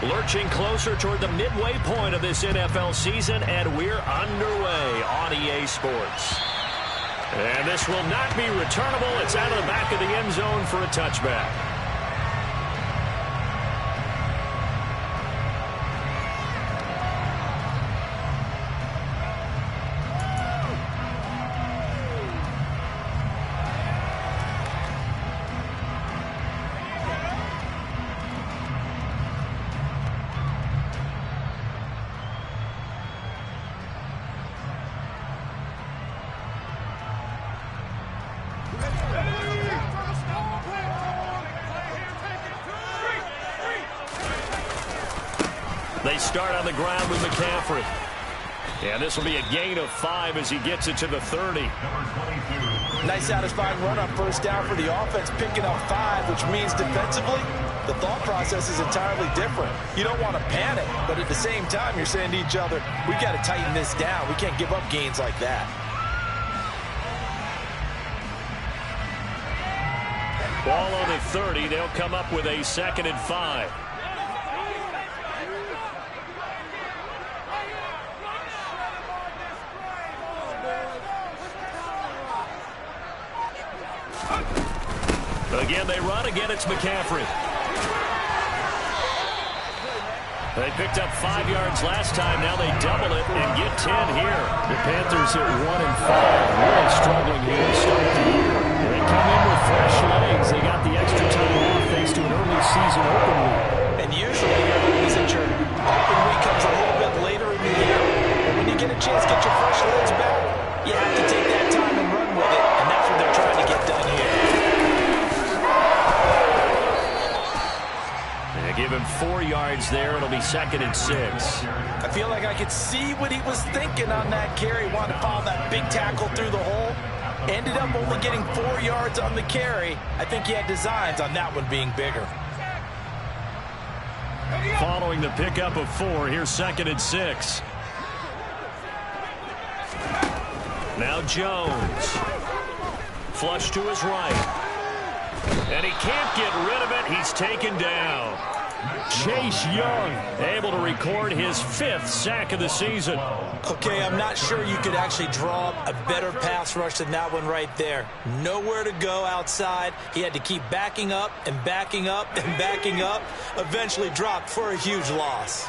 Lurching closer toward the midway point of this NFL season, and we're underway on EA Sports. And this will not be returnable. It's out of the back of the end zone for a touchback. They start on the ground with McCaffrey. And this will be a gain of 5 as he gets it to the 30. Nice satisfying run on first down for the offense, picking up 5, which means defensively, the thought process is entirely different. You don't want to panic, but at the same time, you're saying to each other, we got to tighten this down. We can't give up gains like that. Ball on the 30. They'll come up with a 2nd and 5. Again, they run. Again, it's McCaffrey. They picked up 5 yards last time. Now they double it and get 10 here. The Panthers at 1-5. Really struggling here to start the year. They come in with fresh legs. They got the extra time off thanks to an early season open week. And usually, your open week comes a little bit later in the year. And when you get a chance to get your fresh legs back, you have to take that time and run with it. And that's what they're trying to get done here. Give him 4 yards there. It'll be 2nd and 6. I feel like I could see what he was thinking on that carry. Wanted to follow that big tackle through the hole. Ended up only getting 4 yards on the carry. I think he had designs on that one being bigger. Following the pickup of 4, here's 2nd and 6. Now Jones. Flush to his right. And he can't get rid of it. He's taken down. Chase Young able to record his 5th sack of the season. Okay, I'm not sure you could actually draw up a better pass rush than that one right there. Nowhere to go outside. He had to keep backing up and backing up and backing up. Eventually dropped for a huge loss.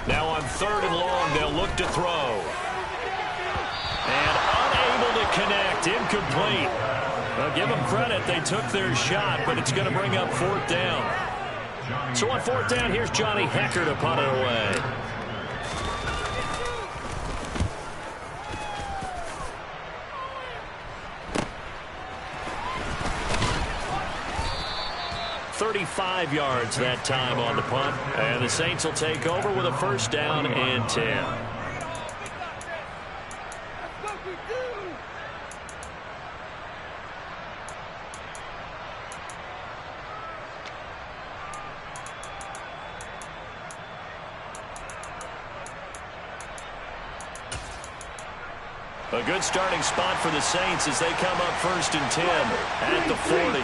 Now on 3rd and long, they'll look to throw. And unable to connect. Incomplete. Well, give them credit. They took their shot, but it's going to bring up 4th down. So on 4th down, here's Johnny Hecker to punt it away. "35 yards that time on the punt. And the Saints will take over with a 1st down and 10. A good starting spot for the Saints as they come up 1st and 10 at the 40.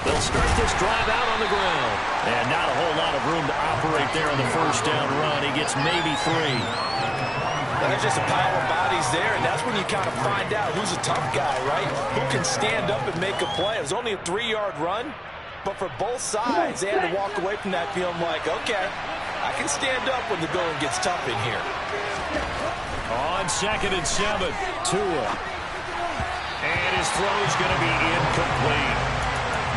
They'll start this drive out on the ground. And not a whole lot of room to operate there on the 1st down run. He gets maybe 3. There's just a pile of bodies there, and that's when you kind of find out who's a tough guy, right? Who can stand up and make a play. It was only a 3-yard run, but for both sides, they had to walk away from that feeling like, okay, I can stand up when the going gets tough in here. On 2nd and 7, Tua. And his throw's going to be incomplete.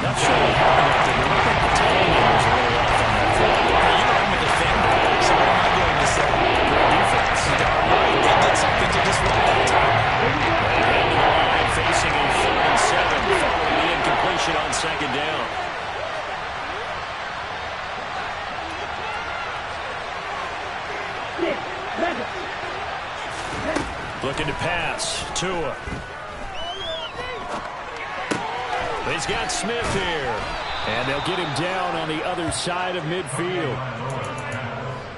Not sure what happened after that. Look like the timing was a little off on that throw. You know I'm a defender, so what am I going to say? Great defense. Darn right. They did something to disrupt that time. Facing a 3rd and 7 following the incompletion on 2nd down. Looking to pass. Tua. He's got Smith here. And they'll get him down on the other side of midfield.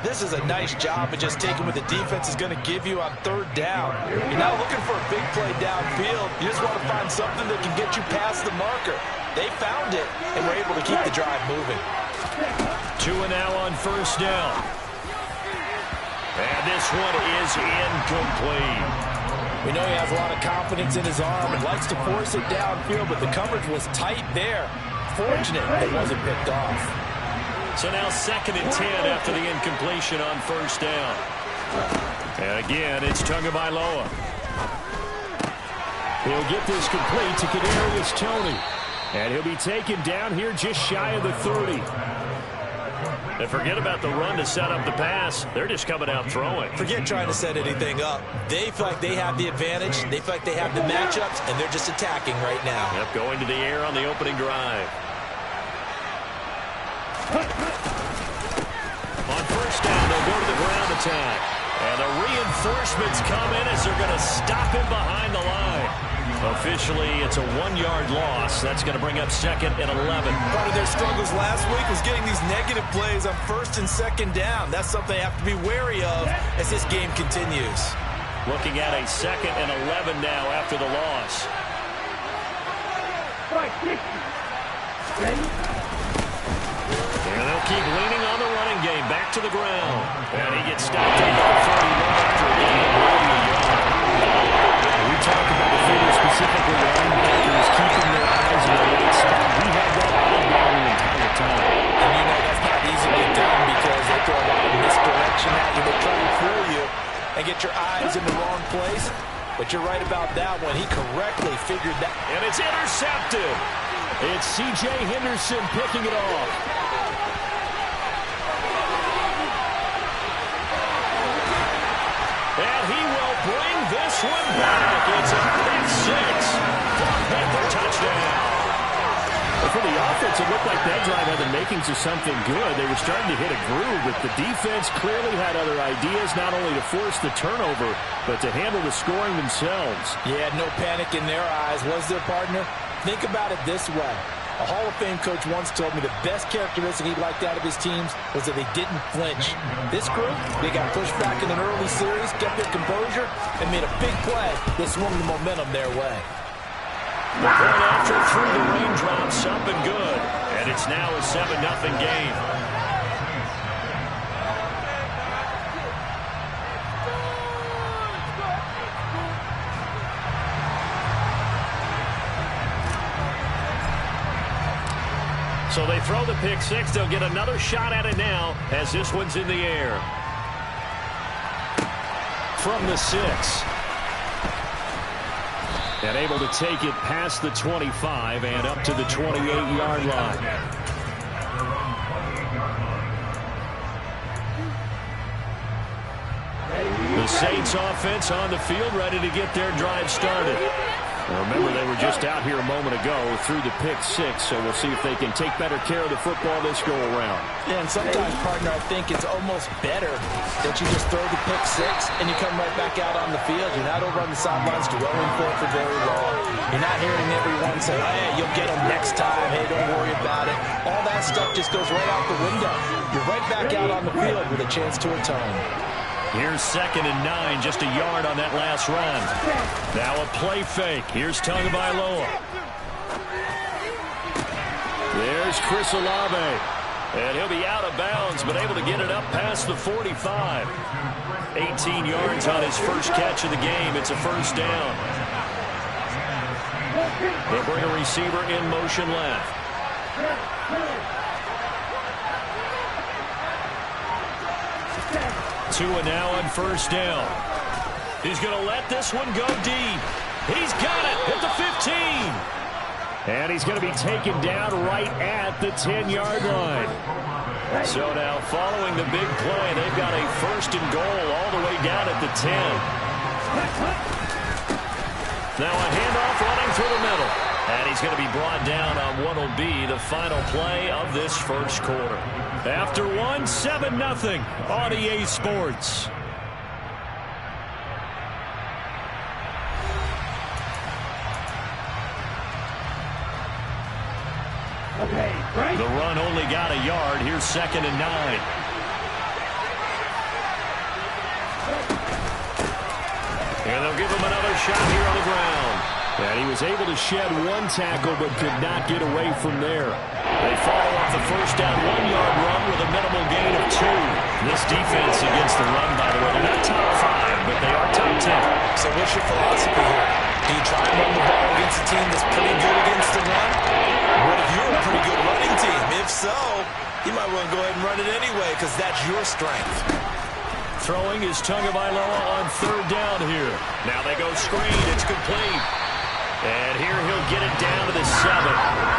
This is a nice job of just taking what the defense is going to give you on third down. You're not looking for a big play downfield. You just want to find something that can get you past the marker. They found it and were able to keep the drive moving. 2 and now on first down. And this one is incomplete. We know he has a lot of confidence in his arm and likes to force it downfield, but the coverage was tight there. Fortunate it wasn't picked off. So now 2nd and 10 after the incompletion on first down. And again, it's Tagovailoa. He'll get this complete to Kadarius Toney. And he'll be taken down here just shy of the 30. And forget about the run to set up the pass. They're just coming out throwing. Forget trying to set anything up. They feel like they have the advantage. They feel like they have the matchups, and they're just attacking right now. Yep, going to the air on the opening drive. On first down, they'll go to the ground attack. And the reinforcements come in as they're going to stop him behind the line. Officially, it's a 1-yard loss. That's going to bring up 2nd and 11. Part of their struggles last week was getting these negative plays on 1st and 2nd down. That's something they have to be wary of as this game continues. Looking at a 2nd and 11 now after the loss. And they'll keep leaning on the running game. Back to the ground. And he gets stopped at about 41 after a gain of 40 yards. We talked about the figure specifically, linebackers keeping their eyes in the right spot. We had that all down the entire time. And you know that's not easy to get done because they throw a lot of misdirection at you. They try to fool you and get your eyes in the wrong place. But you're right about that one. He correctly figured that. And it's intercepted. It's C.J. Henderson picking it off. And he will bring this one back. It's a pick six. Panther touchdown. But for the offense, it looked like that drive had the makings of something good. They were starting to hit a groove, but the defense clearly had other ideas, not only to force the turnover, but to handle the scoring themselves. Yeah, no panic in their eyes. Was their partner? Think about it this way. A Hall of Fame coach once told me the best characteristic he liked out of his teams was that they didn't flinch. This group, they got pushed back in an early series, kept their composure, and made a big play that swung the momentum their way. The point after through the raindrops, something good. And it's now a 7-0 game. So they throw the pick six. They'll get another shot at it now as this one's in the air. From the 6. And able to take it past the 25 and up to the 28-yard line. The Saints offense on the field ready to get their drive started. Remember, they were just out here a moment ago through the pick six, so we'll see if they can take better care of the football this go-around. Yeah, and sometimes, partner, I think it's almost better that you just throw the pick six and you come right back out on the field. You're not over on the sidelines dwelling for it for very long. You're not hearing everyone say, hey, you'll get them next time. Hey, don't worry about it. All that stuff just goes right out the window. You're right back out on the field with a chance to atone. Here's 2nd and 9, just a yard on that last run. Now a play fake. Here's Tagovailoa. There's Chris Olave. And he'll be out of bounds, but able to get it up past the 45. 18 yards on his first catch of the game. It's a first down. They'll bring a receiver in motion left. 2 and now on first down. He's going to let this one go deep. He's got it at the 15. And he's going to be taken down right at the 10-yard line. So now following the big play, they've got a 1st and goal all the way down at the 10. Now a handoff running through the middle. And he's going to be brought down on what will be the final play of this first quarter. After 7-0 on EA Sports. The run only got a yard. Here's 2nd and 9. they'll give him another shot here on the ground. And he was able to shed one tackle but could not get away from there. They follow up the first down 1-yard run with a minimal gain of 2. This defense against the run, by the way, they're not top 5, but they are top 10. So what's your philosophy here? Do you try and run the ball against a team that's pretty good against the run? What if you're a pretty good running team? If so, you might want to go ahead and run it anyway because that's your strength. Throwing is Tagovailoa on 3rd down here. Now they go screen. It's complete. And here he'll get it down to the 7.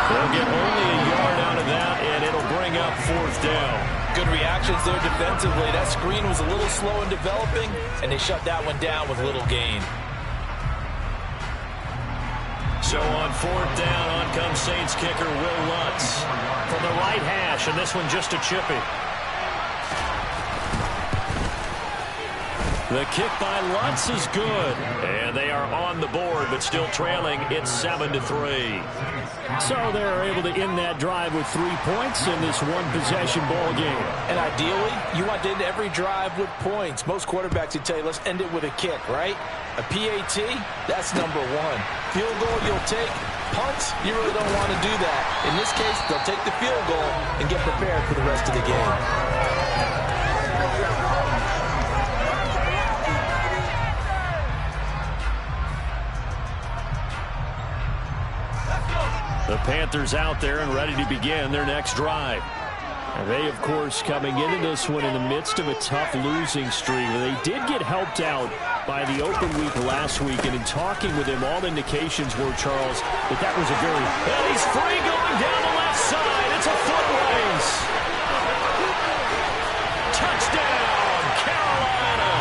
They'll get only a yard out of that, and it'll bring up 4th down. Good reactions there defensively. That screen was a little slow in developing, and they shut that one down with little gain. So on 4th down, on comes Saints kicker Will Lutz from the right hash, and this one just a chippy. The kick by Lutz is good. And they are on the board, but still trailing. It's 7-3. So they're able to end that drive with 3 points in this one-possession ball game. And ideally, you want to end every drive with points. Most quarterbacks would tell you, let's end it with a kick, right? A PAT, that's number 1. Field goal, you'll take. Punts, you really don't want to do that. In this case, they'll take the field goal and get prepared for the rest of the game. The Panthers out there and ready to begin their next drive. And they, of course, coming into this one in the midst of a tough losing streak. They did get helped out by the open week last week, and in talking with him, all indications were, Charles, that was a very... And he's free going down the left side. It's a foot race. Touchdown, Carolina.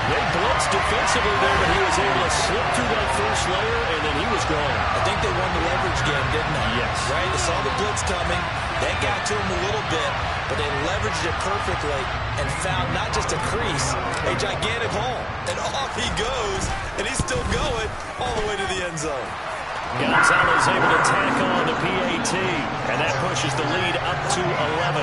They blitzed defensively there, but he was able to slip through that first layer, and then he was gone. I think they won the leverage game, didn't they? Yes. Right? They saw the blitz coming. That got to him a little bit, but they leveraged it perfectly and found not just a crease, a gigantic hole. And off he goes, and he's still going all the way to the end zone. Gonzalez able to tack on the PAT, and that pushes the lead up to 11.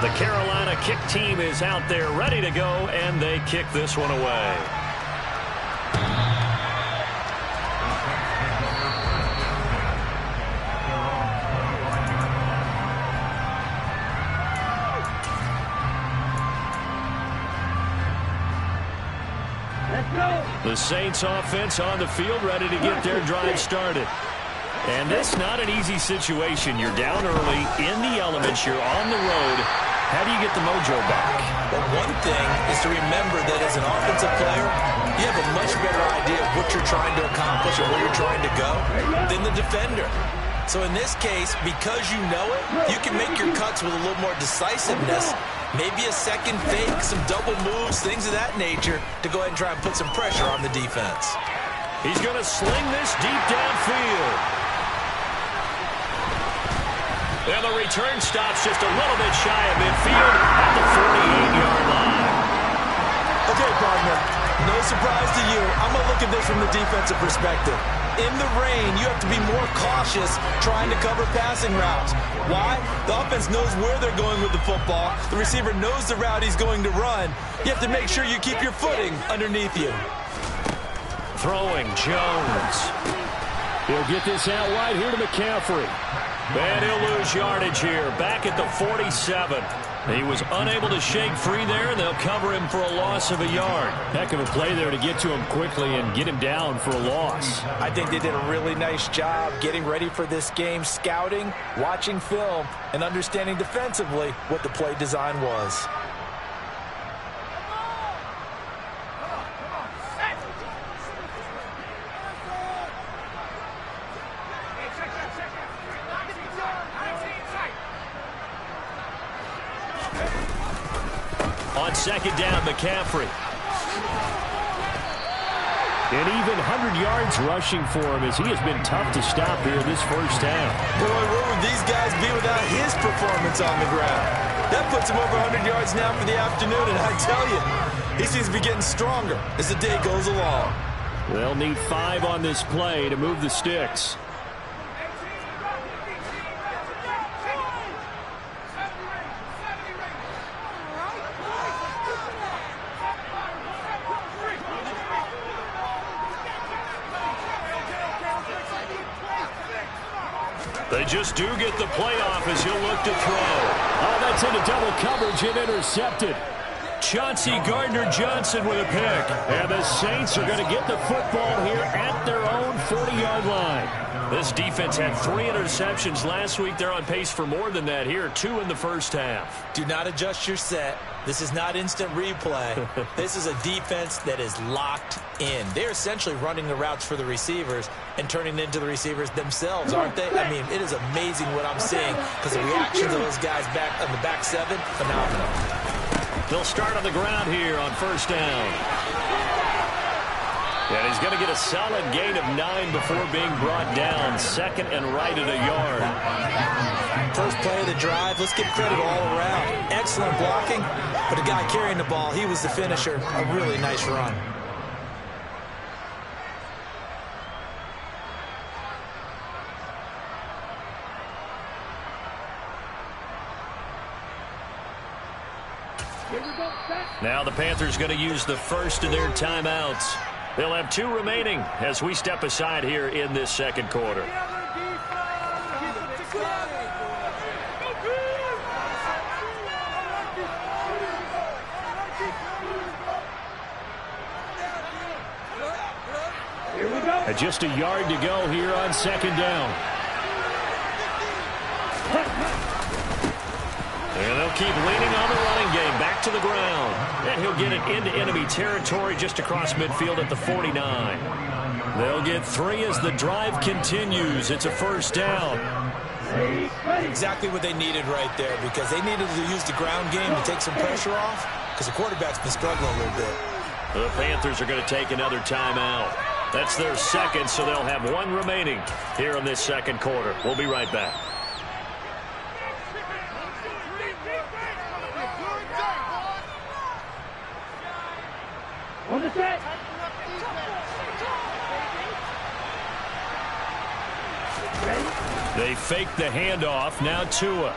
The Carolina kick team is out there ready to go, and they kick this one away. The Saints offense on the field ready to get their drive started. And this not an easy situation. You're down early in the elements. You're on the road. How do you get the mojo back? Well, one thing is to remember that as an offensive player, you have a much better idea of what you're trying to accomplish and where you're trying to go than the defender. So in this case, because you know it, you can make your cuts with a little more decisiveness, maybe a second fake, some double moves, things of that nature, to go ahead and try and put some pressure on the defense. He's going to sling this deep downfield. And the return stops just a little bit shy of midfield at the 48-yard line. Okay, partner, no surprise to you. I'm going to look at this from the defensive perspective. In the rain, you have to be more cautious trying to cover passing routes. Why? The offense knows where they're going with the football. The receiver knows the route he's going to run. You have to make sure you keep your footing underneath you. Throwing, Jones. He'll get this out wide here to McCaffrey. And he'll lose yardage here, back at the 47. He was unable to shake free there, and they'll cover him for a loss of a yard. Heck of a play there to get to him quickly and get him down for a loss. I think they did a really nice job getting ready for this game, scouting, watching film, and understanding defensively what the play design was. On second down, McCaffrey. And even 100 yards rushing for him as he has been tough to stop here this first half. Boy, where would these guys be without his performance on the ground? That puts him over 100 yards now for the afternoon, and I tell you, he seems to be getting stronger as the day goes along. They'll need 5 on this play to move the sticks. They just do get the playoff as he'll look to throw. Oh, that's into double coverage and intercepted. Chauncey Gardner-Johnson with a pick. And the Saints are going to get the football here at their own 40-yard line. This defense had 3 interceptions last week. They're on pace for more than that here. 2 in the first half. Do not adjust your set. This is not instant replay. This is a defense that is locked in. They're essentially running the routes for the receivers and turning into the receivers themselves, aren't they? I mean, it is amazing what I'm seeing because the reactions of those guys back on the back 7, phenomenal. They'll start on the ground here on first down. And he's going to get a solid gain of 9 before being brought down. Second and right at a yard. First play of the drive. Let's give credit all around. Excellent blocking. But the guy carrying the ball, he was the finisher. A really nice run. Now the Panthers going to use the first of their timeouts. They'll have 2 remaining as we step aside here in this second quarter. And just a yard to go here on second down. And they'll keep leaning on the running game. Back to the ground. And he'll get it into enemy territory just across midfield at the 49. They'll get 3 as the drive continues. It's a first down. Exactly what they needed right there because they needed to use the ground game to take some pressure off because the quarterback's been struggling a little bit. The Panthers are going to take another timeout. That's their second, so they'll have 1 remaining here in this second quarter. We'll be right back. On the set. They fake the handoff. Now Tua.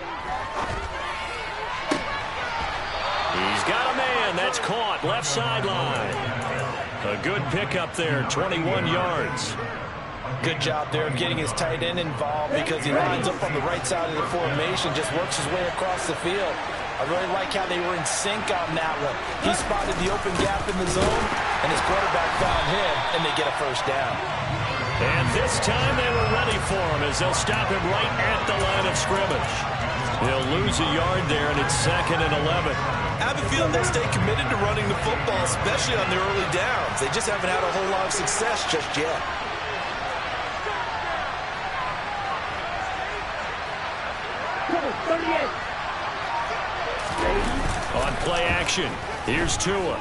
He's got a man. That's caught. Left sideline. A good pickup there. 21 yards. Good job there of getting his tight end involved because he lines up on the right side of the formation, just works his way across the field. I really like how they were in sync on that one. He spotted the open gap in the zone, and his quarterback found him, and they get a first down. And this time they were ready for him as they'll stop him right at the line of scrimmage. They'll lose a yard there, and it's 2nd and 11. I have a feeling they'll stay committed to running the football, especially on the early downs. They just haven't had a whole lot of success just yet. On play action, here's Tua.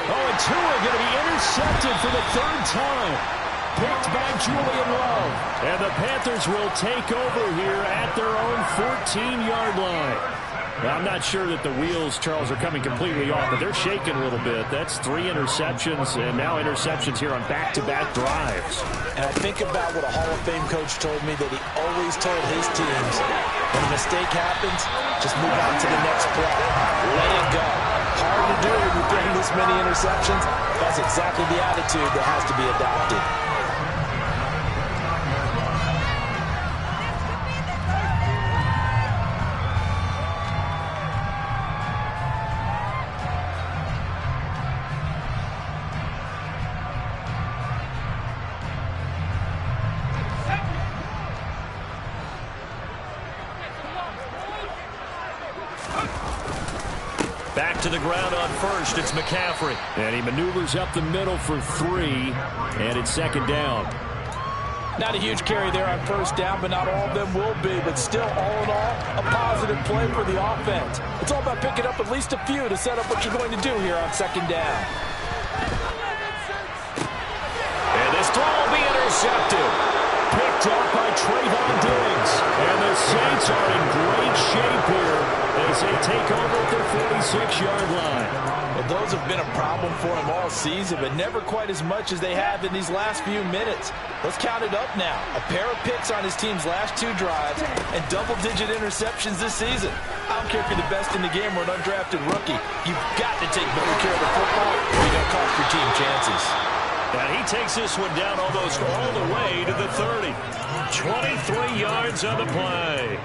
Oh, and Tua going to be intercepted for the 3rd time. Picked by Julian Love. And the Panthers will take over here at their own 14-yard line. Now, I'm not sure that the wheels, Charles, are coming completely off, but they're shaking a little bit. That's 3 interceptions, and now interceptions here on back-to-back drives. And I think about what a Hall of Fame coach told me that he always told his teams, when a mistake happens, just move on to the next play. Let it go. Hard to do when you're throwing this many interceptions. That's exactly the attitude that has to be adopted. Back to the ground on first. It's McCaffrey. And he maneuvers up the middle for 3, and it's 2nd down. Not a huge carry there on first down, but not all of them will be. But still, all in all, a positive play for the offense. It's all about picking up at least a few to set up what you're going to do here on 2nd down. And this throw will be intercepted. Picked off by Trayvon Diggs. And the The Saints are in great shape here as they take over at their 46-yard line. Well, those have been a problem for him all season, but never quite as much as they have in these last few minutes. Let's count it up now. A pair of picks on his team's last 2 drives and double-digit interceptions this season. I don't care if you're the best in the game or an undrafted rookie. You've got to take better care of the football or you're going to cost your team chances. And he takes this one down almost all the way to the 30. 23 yards on the play.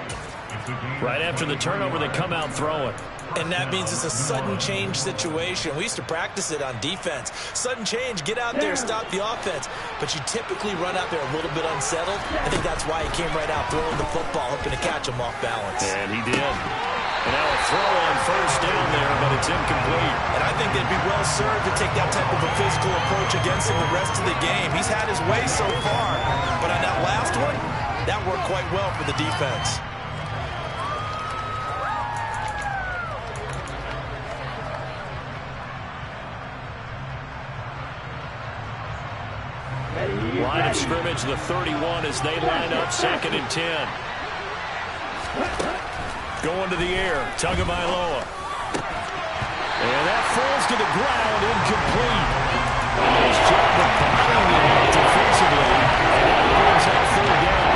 Right after the turnover, they come out throwing. And that means it's a sudden change situation. We used to practice it on defense. Sudden change, get out there, stop the offense. But you typically run out there a little bit unsettled. I think that's why he came right out throwing the football, hoping to catch him off balance. And he did. And now a throw on first down there, but it's incomplete. And I think they'd be well served to take that type of a physical approach against him the rest of the game. He's had his way so far. But on that last one, that worked quite well for the defense. Line of scrimmage, the 31 as they line up 2nd and 10. Going to the air, Tagovailoa. And that falls to the ground, incomplete. Nice job of behind the ball defensively. And that brings up 4th down.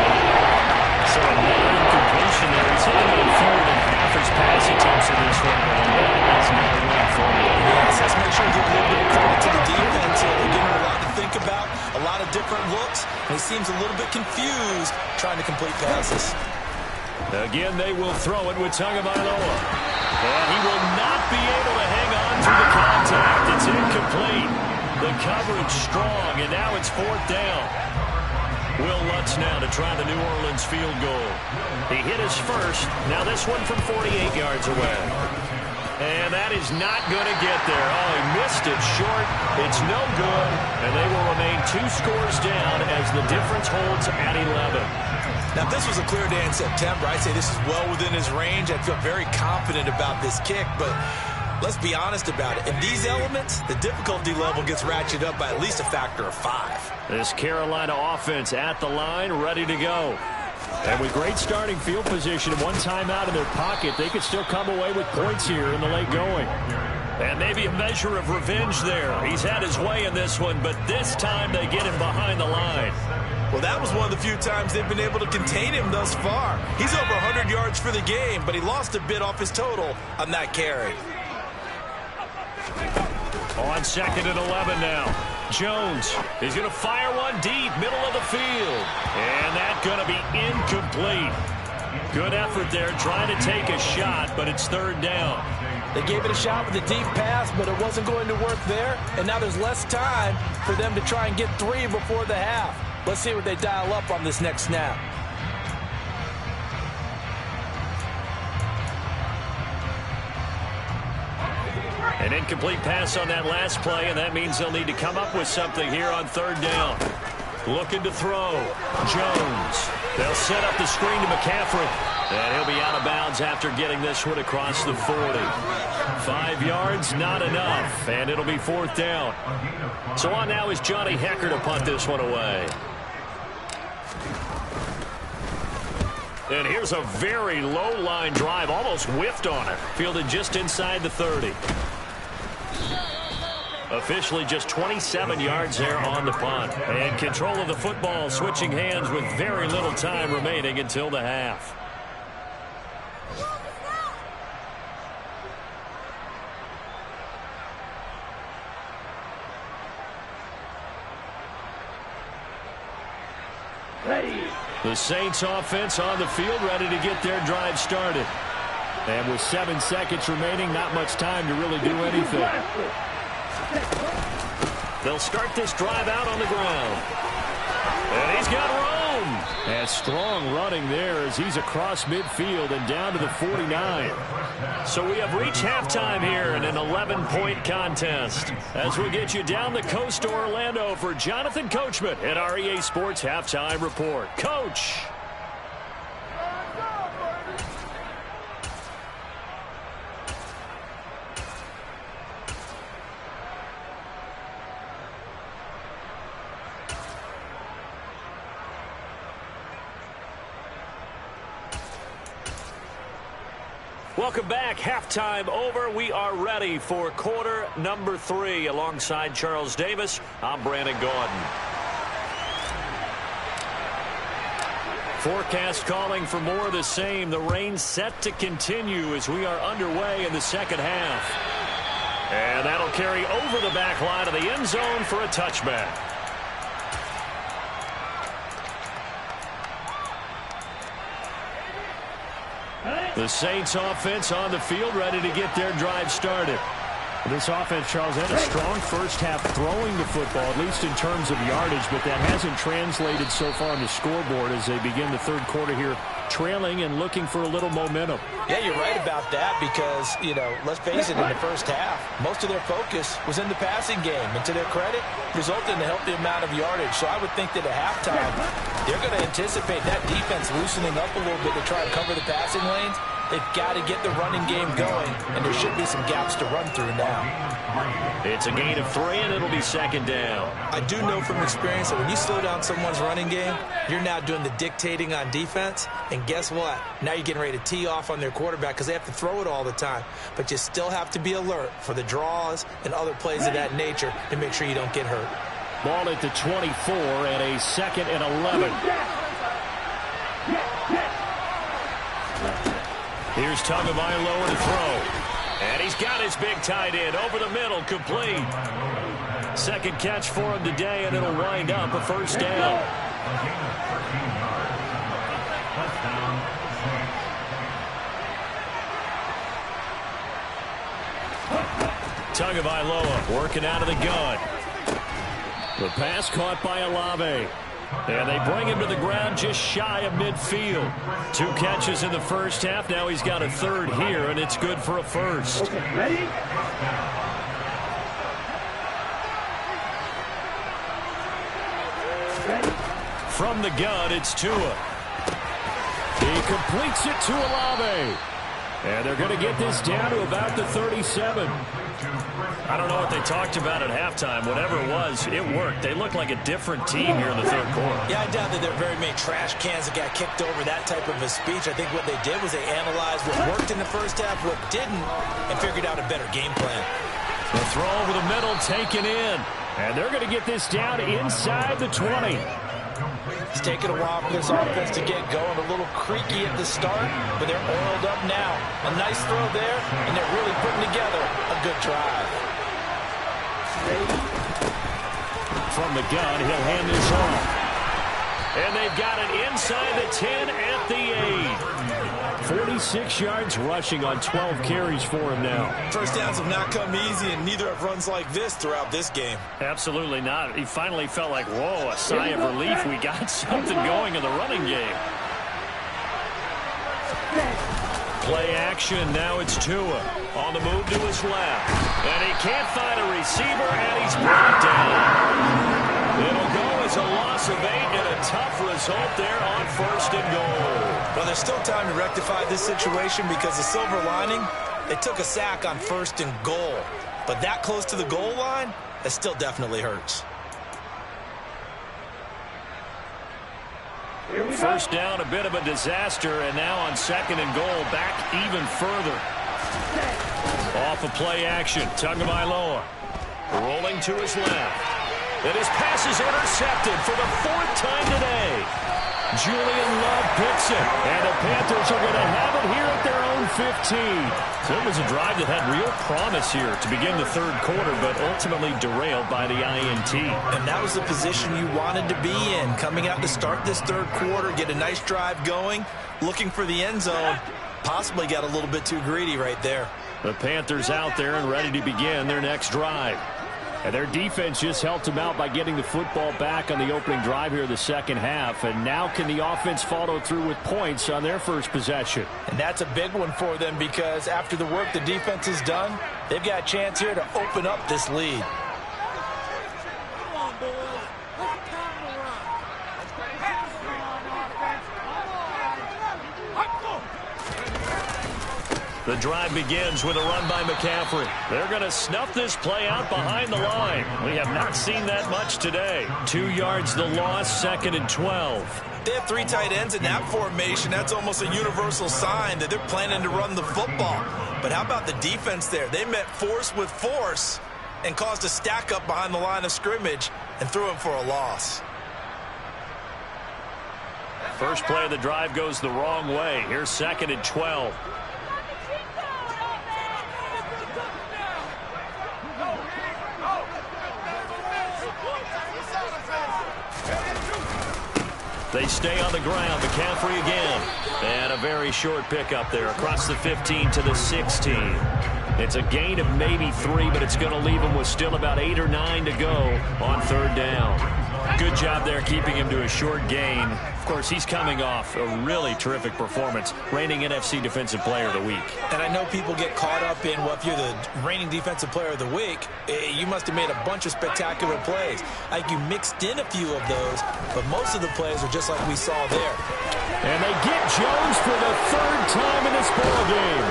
So another incompletion there. He's only on fewer than half his pass attempts in this one. That's another one for him. Yes, let's make sure to give a little bit of credit to the defense here. They're giving him a lot to think about, a lot of different looks, and he seems a little bit confused trying to complete passes. Again, they will throw it with Tagovailoa. And he will not be able to hang on through the contact. It's incomplete. The coverage strong, and now it's 4th down. Will Lutz now to try the New Orleans field goal. He hit his first. Now this one from 48 yards away. And that is not going to get there. Oh, he missed it short. It's no good. And they will remain 2 scores down as the difference holds at 11. Now, if this was a clear day in September, I'd say this is well within his range. I'd feel very confident about this kick, but let's be honest about it. In these elements, the difficulty level gets ratcheted up by at least a factor of 5. This Carolina offense at the line, ready to go. And with great starting field position and 1 timeout in their pocket, they could still come away with points here in the late going. And maybe a measure of revenge there. He's had his way in this one, but this time they get him behind the line. Well, that was one of the few times they've been able to contain him thus far. He's over 100 yards for the game, but he lost a bit off his total on that carry. On 2nd and 11 now. Jones is going to fire one deep, middle of the field. And that's going to be incomplete. Good effort there, trying to take a shot, but it's 3rd down. They gave it a shot with a deep pass, but it wasn't going to work there. And now there's less time for them to try and get 3 before the half. Let's see what they dial up on this next snap. An incomplete pass on that last play, and that means they'll need to come up with something here on 3rd down. Looking to throw. Jones. They'll set up the screen to McCaffrey. And he'll be out of bounds after getting this one across the 40. 5 yards, not enough, and it'll be 4th down. So on now is Johnny Hecker to punt this one away. And here's a very low line drive, almost whiffed on it. Fielded just inside the 30. Officially just 27 yards there on the punt. And control of the football switching hands with very little time remaining until the half. The Saints offense on the field, ready to get their drive started. And with 7 seconds remaining, not much time to really do anything. They'll start this drive out on the ground. And he's got room. And strong running there as he's across midfield and down to the 49. So we have reached halftime here in an 11-point contest. As we get you down the coast to Orlando for Jonathan Coachman at our EA Sports Halftime Report. Coach. Welcome back. Halftime over. We are ready for quarter number 3. Alongside Charles Davis, I'm Brandon Gaudin. Forecast calling for more of the same. The rain set to continue as we are underway in the second half. And that'll carry over the back line of the end zone for a touchback. The Saints offense on the field, ready to get their drive started. This offense, Charles, had a strong first half throwing the football, at least in terms of yardage, but that hasn't translated so far on the scoreboard as they begin the third quarter here, trailing and looking for a little momentum. Yeah, you're right about that because, let's face it, in the first half, most of their focus was in the passing game. And to their credit, resulted in a healthy amount of yardage. So I would think that at halftime, they're going to anticipate that defense loosening up a little bit to try and cover the passing lanes. They've got to get the running game going, and there should be some gaps to run through now. It's a gain of 3, and it'll be second down. I do know from experience that when you slow down someone's running game, you're now doing the dictating on defense. And guess what? Now you're getting ready to tee off on their quarterback because they have to throw it all the time. But you still have to be alert for the draws and other plays of that nature to make sure you don't get hurt. Ball at the 24 and a 2nd and 11. Here's Tagovailoa to throw. And he's got his big tight end over the middle, complete. Second catch for him today, and it'll wind up a first down. Tagovailoa working out of the gun. The pass caught by Olave. And they bring him to the ground just shy of midfield. 2 catches in the first half. Now he's got a third here, and it's good for a first. Okay, ready? From the gun, it's Tua. He completes it to Olave. And they're going to get this down to about the 37. I don't know what they talked about at halftime. Whatever it was, it worked. They look like a different team here in the third quarter. Yeah, I doubt that there are very many trash cans that got kicked over that type of a speech. I think what they did was they analyzed what worked in the first half, what didn't, and figured out a better game plan. The throw over the middle taken in. And they're going to get this down inside the 20. It's taken a while for this offense to get going. A little creaky at the start, but they're oiled up now. A nice throw there, and they're really putting together a good drive. From the gun, he'll hand this off. And they've got it inside the 10 at the 8. 46 yards rushing on 12 carries for him now. First downs have not come easy, and neither have runs like this throughout this game. Absolutely not. He finally felt like, whoa, a sigh of relief. We got something going in the running game. Play action. Now it's Tua on the move to his left. And he can't find a receiver, and he's brought down. It'll go as a loss of 8 and a tough result there on 1st and goal. Well, there's still time to rectify this situation because the silver lining, they took a sack on 1st and goal. But that close to the goal line, that still definitely hurts. First down, a bit of a disaster, and now on 2nd and goal, back even further. Off of play action, Tagovailoa rolling to his left. And his pass is intercepted for the 4th time today. Julian Love picks it, and the Panthers are going to have it here at their own 15. So it was a drive that had real promise here to begin the third quarter, but ultimately derailed by the INT. And that was the position you wanted to be in, coming out to start this third quarter, get a nice drive going, looking for the end zone. Possibly got a little bit too greedy right there. The Panthers out there and ready to begin their next drive. And their defense just helped them out by getting the football back on the opening drive here in the second half. And now can the offense follow through with points on their first possession? And that's a big one for them because after the work the defense has done, they've got a chance here to open up this lead. Come on, boys. Let's time to run. The drive begins with a run by McCaffrey. They're going to snuff this play out behind the line. We have not seen that much today. 2 yards the loss, 2nd and 12. If they have 3 tight ends in that formation, that's almost a universal sign that they're planning to run the football. But how about the defense there? They met force with force and caused a stack up behind the line of scrimmage and threw him for a loss. First play of the drive goes the wrong way. Here's 2nd and 12. They stay on the ground. McCaffrey again. And a very short pickup there across the 15 to the 16. It's a gain of maybe 3, but it's going to leave him with still about 8 or 9 to go on 3rd down. Good job there keeping him to a short gain. Of course, he's coming off a really terrific performance, reigning NFC Defensive Player of the Week. And I know people get caught up in, well, if you're the reigning Defensive Player of the Week, you must have made a bunch of spectacular plays. Like you mixed in a few of those, but most of the plays are just like we saw there. And they get Jones for the 3rd time in this ball game.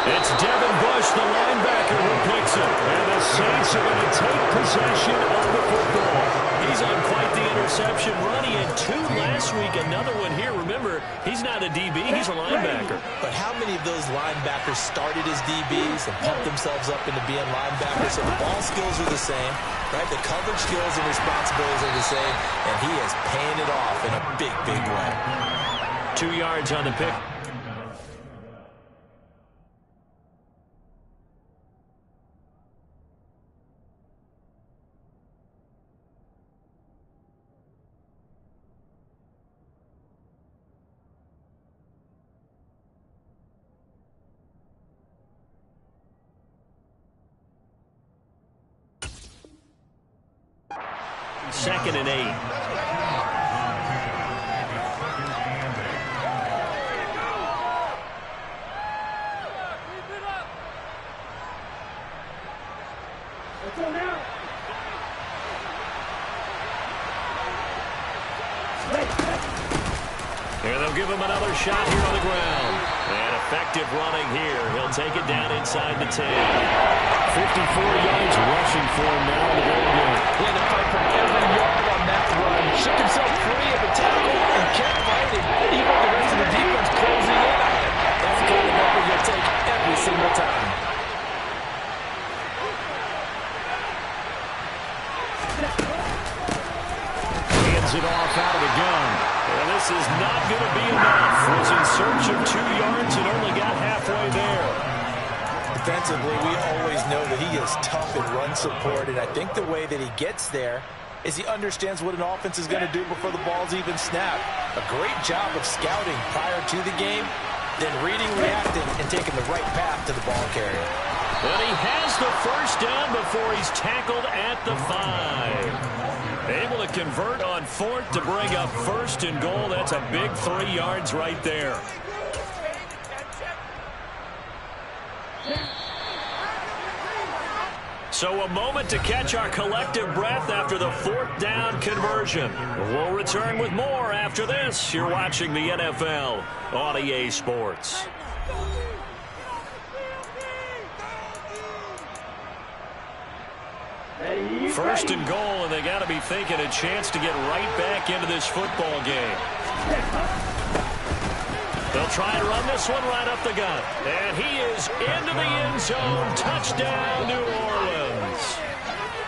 It's Devin Bush, the linebacker, who picks it. And the Saints are going to take possession of the football. He's on quite the interception run. He had 2 last week, another one here. Remember, he's not a DB, he's a linebacker. But how many of those linebackers started as DBs and pumped themselves up into being linebackers? So the ball skills are the same, right? The coverage skills and responsibilities are the same, and he is paying it off in a big, big way. 2 yards on the pick. Second and 8. Here they'll give him another shot here on the ground. And effective running here. He'll take it down inside the 10. 54 yards rushing for him now in the ball game. He had to fight for every yard on that run. Shook himself free of the tackle and kept fighting. Even with the rest of the defense closing in on him. That's the kind of effort you'll take every single time. Hands it off out of the gun. And this is not going to be enough. Was in search of 2 yards and only got halfway there. Defensively, we always know that he is tough in run support, and I think the way that he gets there is he understands what an offense is going to do before the ball's even snapped. A great job of scouting prior to the game, then reading, reacting, and taking the right path to the ball carrier. But he has the first down before he's tackled at the 5. Able to convert on 4th to bring up 1st and goal. That's a big 3 yards right there. So a moment to catch our collective breath after the 4th down conversion. We'll return with more after this. You're watching the NFL on EA Sports. First and goal, and they got to be thinking a chance to get right back into this football game. They'll try and run this one right up the gut. And he is into the end zone. Touchdown, New Orleans.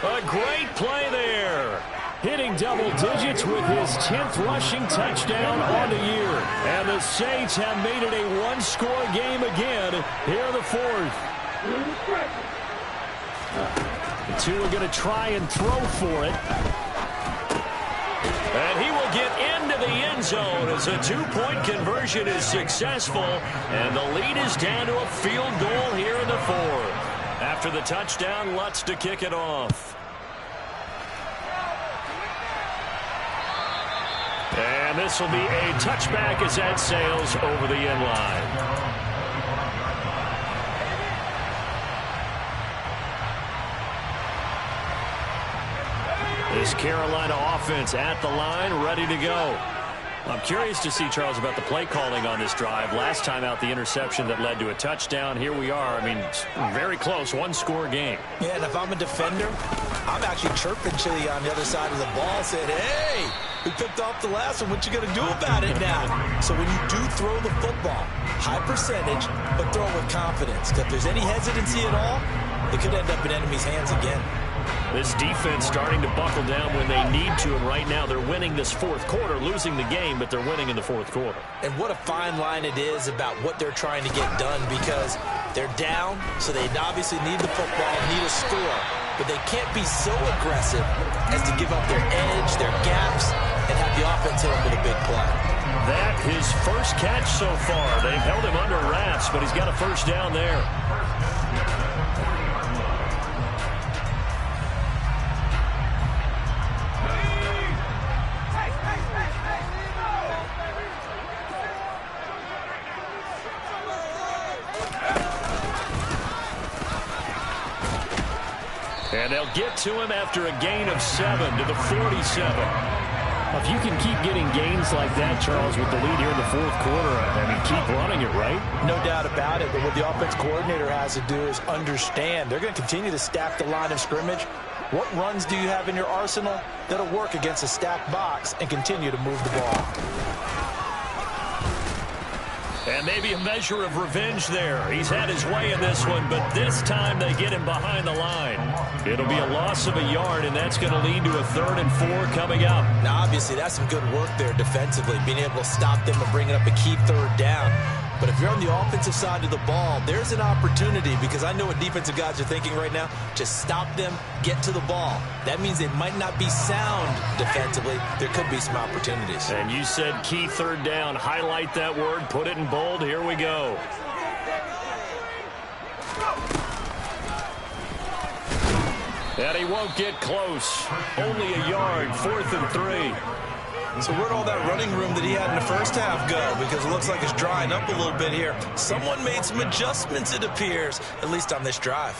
A great play there. Hitting double digits with his 10th rushing touchdown on the year. And the Saints have made it a one-score game again here in the 4th. The 2 are going to try and throw for it. And he will get into the end zone as a 2-point conversion is successful. And the lead is down to a field goal here in the 4th. After the touchdown, Lutz to kick it off. And this will be a touchback as that sails over the end line. This Carolina offense at the line, ready to go. I'm curious to see, Charles, about the play calling on this drive. Last time out, the interception that led to a touchdown. Here we are. I mean, very close, one-score game. Yeah, and if I'm a defender, I'm actually chirping Chili on the other side of the ball, saying, hey, We picked off the last one. What you going to do about it now? So when you do throw the football, high percentage, but throw it with confidence. Because if there's any hesitancy at all, it could end up in enemy's hands again. This defense starting to buckle down when they need to, and right now they're winning this fourth quarter, losing the game, but they're winning in the fourth quarter. And what a fine line it is about what they're trying to get done, because they're down, so they obviously need the football, need a score, but they can't be so aggressive as to give up their edge, their gaps, and have the offense hit them with a big play. That his first catch so far. They've held him under wraps, but he's got a first down there. And they'll get to him after a gain of 7 to the 47. If you can keep getting gains like that, Charles, with the lead here in the fourth quarter, I mean, keep running it, right? No doubt about it, but what the offense coordinator has to do is understand. They're going to continue to stack the line of scrimmage. What runs do you have in your arsenal that'll work against a stacked box and continue to move the ball? And maybe a measure of revenge there. He's had his way in this one, but this time they get him behind the line. It'll be a loss of a yard, and that's going to lead to a 3rd and 4 coming up. Now, obviously, that's some good work there defensively, being able to stop them and bring up a key 3rd down. But if you're on the offensive side of the ball, there's an opportunity, because I know what defensive guys are thinking right now. Just stop them, get to the ball. That means they might not be sound defensively. There could be some opportunities. And you said key 3rd down. Highlight that word. Put it in bold. Here we go. And he won't get close. Only a yard. 4th and 3. So where'd all that running room that he had in the first half go? Because it looks like it's drying up a little bit here. Someone made some adjustments, it appears, at least on this drive.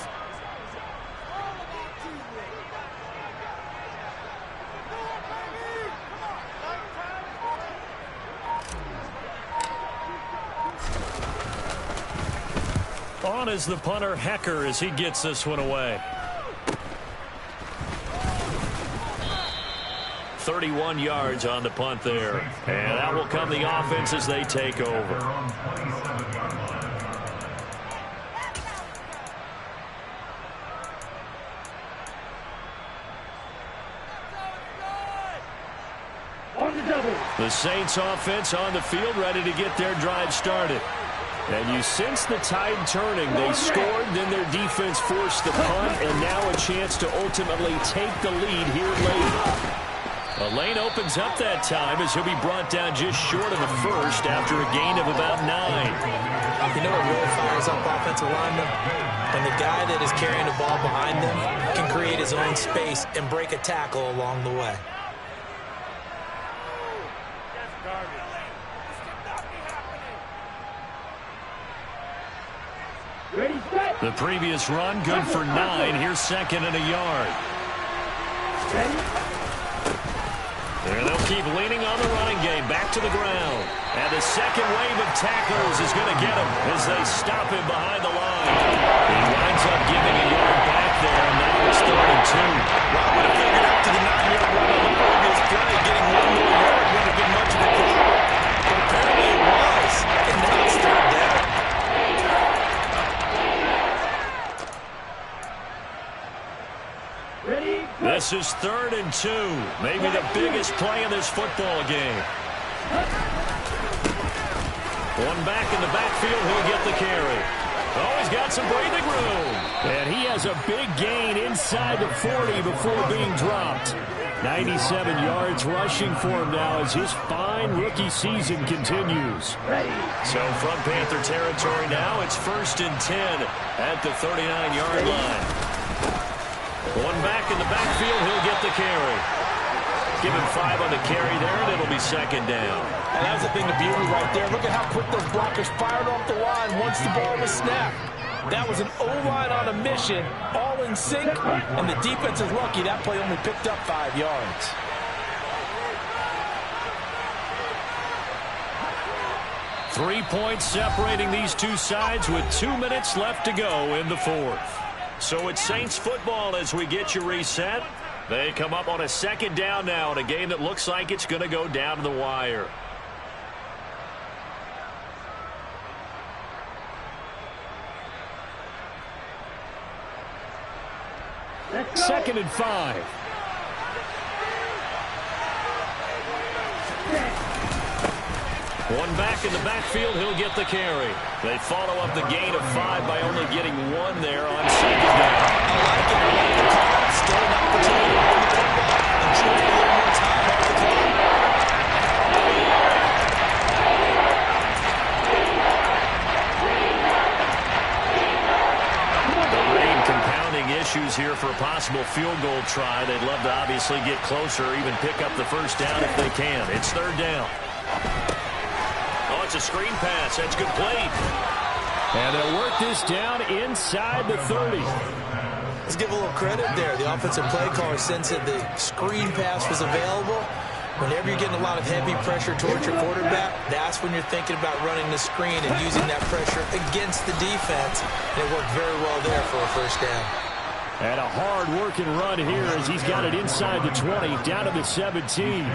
On is the punter, Hecker, as he gets this one away. 31 yards on the punt there. And that will come the offense as they take over. The Saints offense on the field, ready to get their drive started. And you sense the tide turning. They scored, then their defense forced the punt, and now a chance to ultimately take the lead here late. A lane opens up that time as he'll be brought down just short of a first after a gain of about 9. You know what really fires up offensive linemen? When the guy that is carrying the ball behind them can create his own space and break a tackle along the way. The previous run, good for 9. Here's 2nd and a yard. And they'll keep leaning on the running game. Back to the ground. And the second wave of tacklers is going to get him as they stop him behind the line. He winds up giving a yard back there, and now it's 3rd and 2. Well, I would have figured after the 9-yard run on the previous play, getting 1 more yard wouldn't have been much of a problem. But apparently it was. And now it's 3rd down. This is 3rd and 2. Maybe the biggest play in this football game. One back in the backfield, he'll get the carry. Oh, he's got some breathing room. And he has a big gain inside the 40 before being dropped. 97 yards rushing for him now as his fine rookie season continues. So from Panther territory now, it's 1st and 10 at the 39-yard line. One back in the backfield, he'll get the carry. Give him 5 on the carry there, and it'll be 2nd down. And that's the thing of beauty right there. Look at how quick those blockers fired off the line once the ball was snapped. That was an O-line on a mission, all in sync, and the defense is lucky that play only picked up 5 yards. Three points separating these two sides with 2 minutes left to go in the fourth. So it's Saints football as we get you reset. They come up on a second down now in a game that looks like it's going to go down to the wire. Second and 5. One back in the backfield, he'll get the carry. They follow up the gain of 5 by only getting 1 there on second down. I like it. I like the call. Still an opportunity to run the football and try a little more time off the clock. The rain compounding issues here for a possible field goal try. They'd love to obviously get closer or even pick up the first down if they can. It's third down. It's a screen pass. That's good play. And they'll work this down inside the 30. Let's give a little credit there. The offensive play caller sensed that the screen pass was available. Whenever you're getting a lot of heavy pressure towards your quarterback, that's when you're thinking about running the screen and using that pressure against the defense. And it worked very well there for a first down. And a hard-working run here as he's got it inside the 20, down to the 17.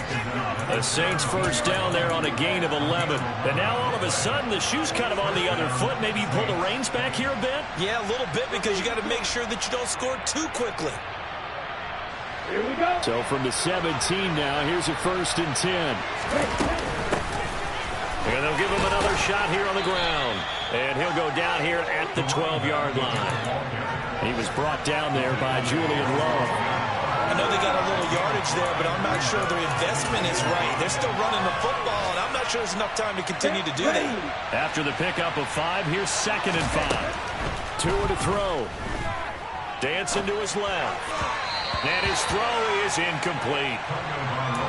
The Saints first down there on a gain of 11. And now all of a sudden the shoe's kind of on the other foot. Maybe you pull the reins back here a bit? Yeah, a little bit because you got to make sure that you don't score too quickly. Here we go. So from the 17 now, here's a first and 10. And they'll give him another shot here on the ground. And he'll go down here at the 12-yard line. He was brought down there by Julian Love. I know they got a little yardage there, but I'm not sure their investment is right. They're still running the football, and I'm not sure there's enough time to continue to do that. After the pickup of 5, here's second and 5. Tua to throw. Dancing to his left. And his throw is incomplete.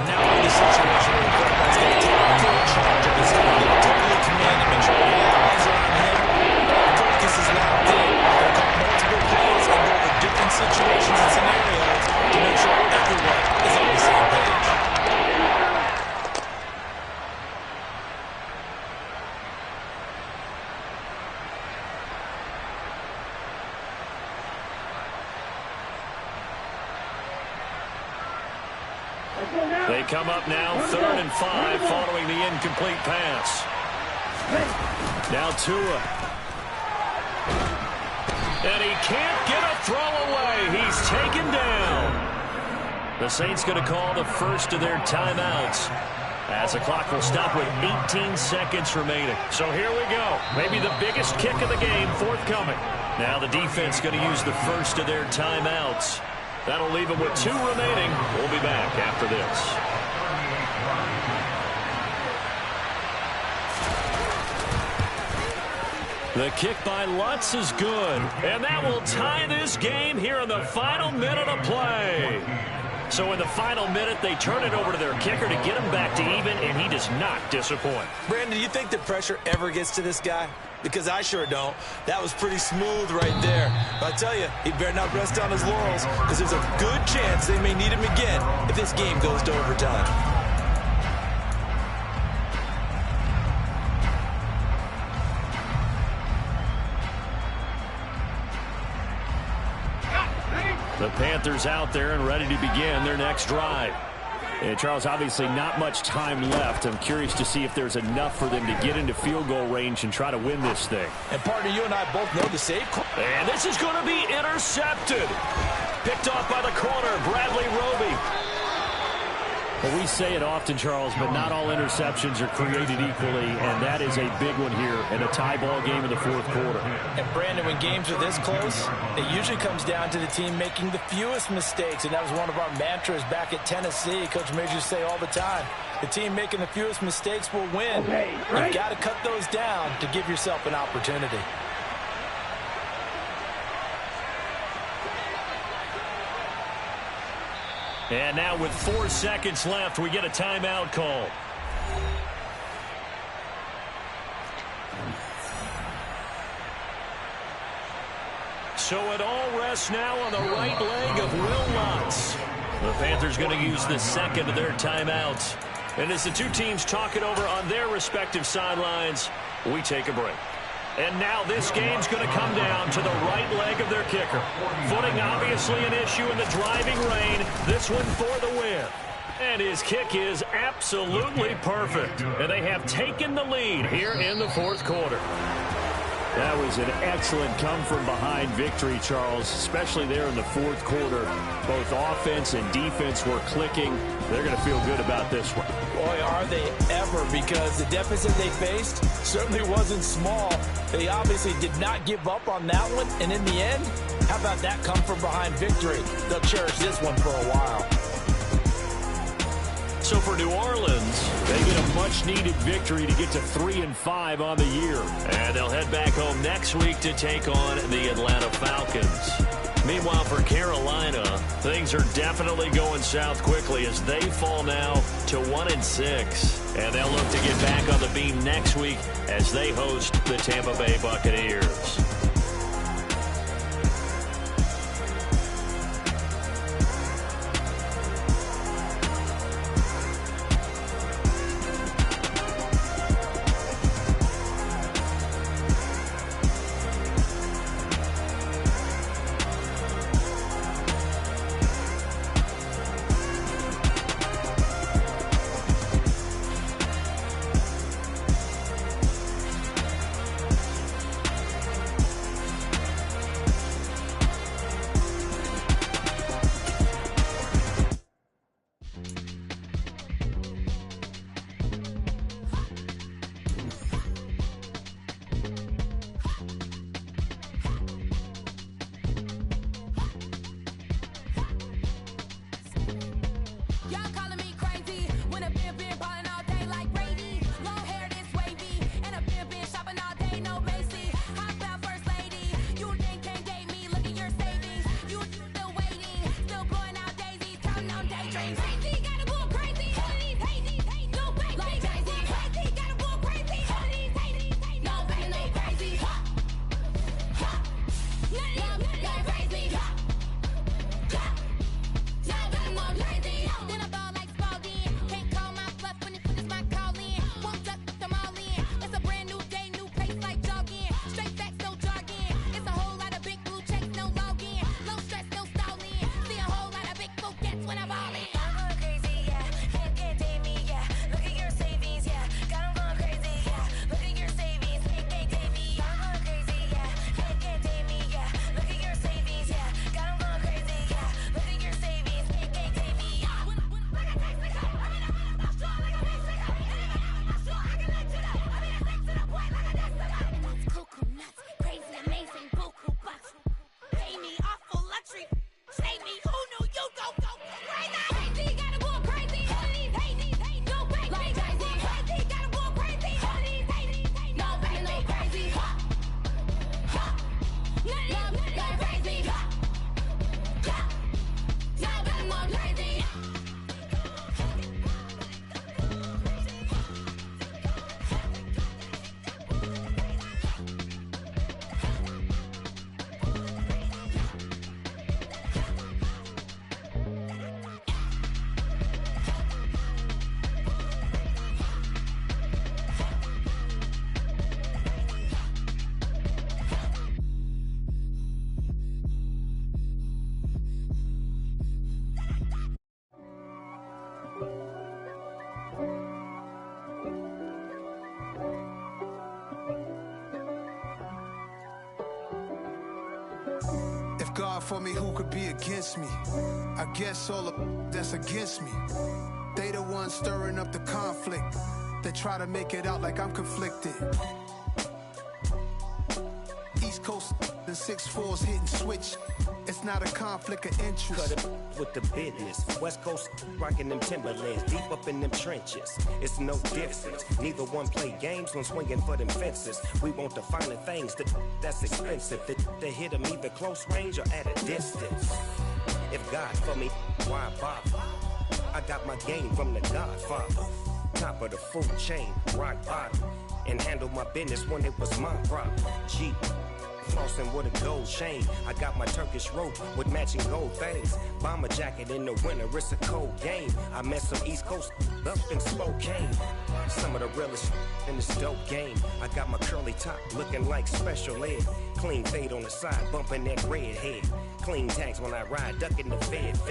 Now in the situation where the quarterback's going to take full charge of his game, totally command and make sure all eyes are on him. Focus is locked in. They'll call multiple plays and go over different situations and scenarios to make sure everyone is on the same page. They come up now, third and 5, following the incomplete pass. Now Tua. And he can't get a throw away. He's taken down. The Saints going to call the first of their timeouts, as the clock will stop with 18 seconds remaining. So here we go. Maybe the biggest kick of the game forthcoming. Now the defense going to use the first of their timeouts. That'll leave them with 2 remaining. We'll be back after this. The kick by Lutz is good. And that will tie this game here in the final minute of play. So in the final minute, they turn it over to their kicker to get him back to even, and he does not disappoint. Brandon, do you think the pressure ever gets to this guy? Because I sure don't. That was pretty smooth right there. But I tell you, he better not rest on his laurels, because there's a good chance they may need him again if this game goes to overtime. The Panthers out there and ready to begin their next drive. And Charles, obviously not much time left. I'm curious to see if there's enough for them to get into field goal range and try to win this thing. And partner, you and I both know the save call. And this is going to be intercepted. Picked off by the corner, Bradley Roby. Well, we say it often, Charles, but not all interceptions are created equally, and that is a big one here in a tie ball game in the fourth quarter. And Brandon, when games are this close, it usually comes down to the team making the fewest mistakes, and that was one of our mantras back at Tennessee. Coach Midge used to say all the time, the team making the fewest mistakes will win. Okay, right. You've got to cut those down to give yourself an opportunity. And now with 4 seconds left, we get a timeout call. So it all rests now on the right leg of Will Lutz. The Panthers going to use the second of their timeouts. And as the two teams talk it over on their respective sidelines, we take a break. And now this game's going to come down to the right leg of their kicker. Footing obviously an issue in the driving rain. This one for the win. And his kick is absolutely perfect. And they have taken the lead here in the fourth quarter. That was an excellent come-from-behind victory, Charles, especially there in the fourth quarter. Both offense and defense were clicking. They're going to feel good about this one. Boy, are they ever, because the deficit they faced certainly wasn't small. They obviously did not give up on that one, and in the end, how about that come-from-behind victory? They'll cherish this one for a while. So for New Orleans, they get a much-needed victory to get to 3-5 on the year. And they'll head back home next week to take on the Atlanta Falcons. Meanwhile, for Carolina, things are definitely going south quickly as they fall now to 1-6. And they'll look to get back on the beam next week as they host the Tampa Bay Buccaneers. God for me, who could be against me? I guess all of that's against me. They the ones stirring up the conflict. They try to make it out like I'm conflicted. East Coast, the 6'4's hitting switch. It's not a conflict of interest. Cut it with the business. West Coast rocking them Timberlands, deep up in them trenches. It's no difference. Neither one play games when swinging for them fences. We want the finer things that's expensive. That hit them either close range or at a distance. If God for me, why bother? I got my game from the Godfather. Top of the food chain, rock bottom. And handle my business when it was my problem. G. flossing with a gold chain. I got my Turkish rope with matching gold things. Bomber jacket in the winter, it's a cold game. I met some East Coast up in Spokane. Some of the realest in this dope game. I got my curly top looking like special ed. Clean fade on the side, bumping that red head. Clean tags when I ride, ducking the feds.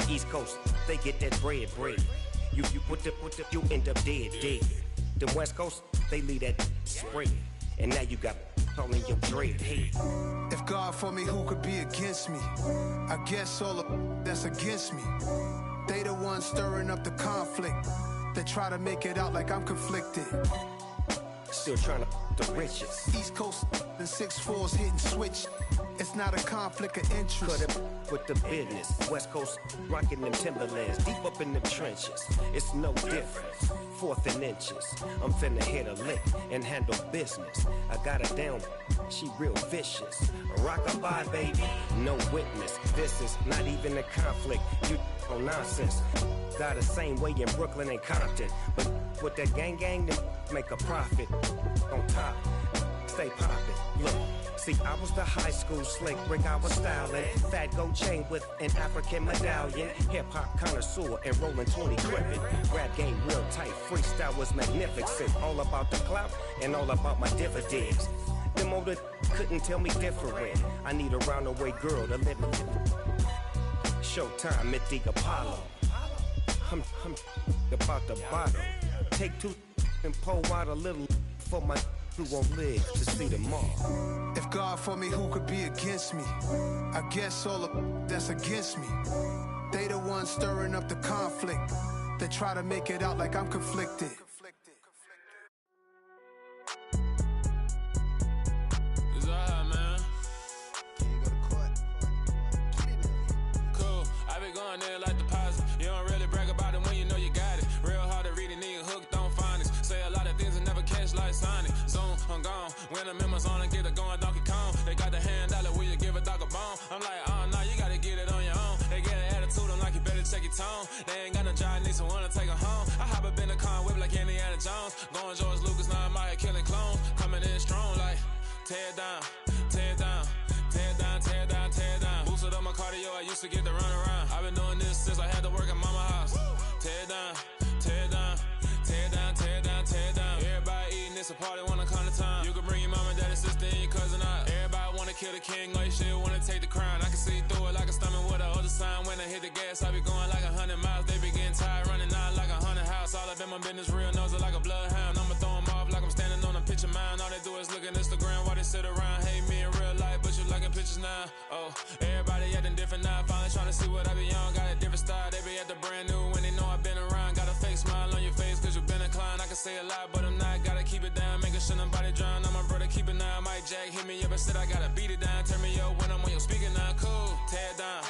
East Coast, they get that bread. You you end up dead. The West Coast, they leave that spread. And now you got all in your dread head. If God for me, who could be against me? I guess all the that's against me. They the ones stirring up the conflict. They try to make it out like I'm conflicted. Still trying to the riches. East Coast and 6'4's hitting switch. It's not a conflict of interest. Cut it with the business. West Coast rocking them Timberlands. Deep up in them trenches. It's no difference. 4th and inches. I'm finna hit a lick and handle business. I got her down. She real vicious. Rock-a-bye, baby. No witness. This is not even a conflict. You on nonsense. Got the same way in Brooklyn and Compton. But with that gang, then make a profit. On top, stay poppin'. Look. See, I was the high school slick brick, I was styling. Fat gold chain with an African medallion. Hip-hop connoisseur and rolling 20 gripping. Rap game real tight, freestyle was magnificent. All about the clout and all about my dividends. Them older couldn't tell me different. I need a round-away girl to live in. Showtime at the Apollo. I'm about the bottom. Take 2 and pull out a little for my who won't live to see them all. If God for me, who could be against me? I guess all the that's against me. They the ones stirring up the conflict. They try to make it out like I'm conflicted. It's alright, man. Can you go to court? Cool. I been going there like deposit. You don't really brag about it when you know you got it. Real hard to read a nigga hooked on finance. Say a lot of things and never catch like Sonic. Zone, I'm gone. When I'm in my zone and get it going Donkey Kong. They got the $100, will you give a dog a bone? I'm like, oh no, you gotta get it on your own. They get an attitude, I'm like, you better check your tone. They ain't got no job, need someone to take her home. I hop up in the car and whip like Indiana Jones. Going George Lucas, now I'm out here killing clones. Coming in strong like, tear it down, tear it down. Tear it down, tear it down, tear it down. Boosted up my cardio, I used to get to run around. I've been doing this since I had to work at mama house. Tear it down, tear it down, tear it down, tear it down, tear it down. Everybody eating, it's a party, wanna come to time. You can bring your mama, daddy, sister, and your cousin out. Everybody wanna kill the king, like shit, wanna take the crown. I can see through it like a stomach with a other sign. When I hit the gas, I be going like 100 miles. They be getting tired, running out like 100 house. All up in my business, real nose like a bloodhound. I'ma throw 'em off like I'm standing on a picture mound. All they do is look at Instagram while they sit around. Hate me in real life, but you liking pictures now. Oh, everybody acting different now. Finally trying to see what I be on. Got a different style, they be at the brand new when they know I've been around. Got a fake smile on your face cause you been inclined. I can say a lot, but I'm not. Gotta keep it down, making sure nobody drown. I'm my brother, keep it now. Mike Jack hit me up and said I gotta beat it down. Turn me up when I'm on your speaker now. Cool, tear it down,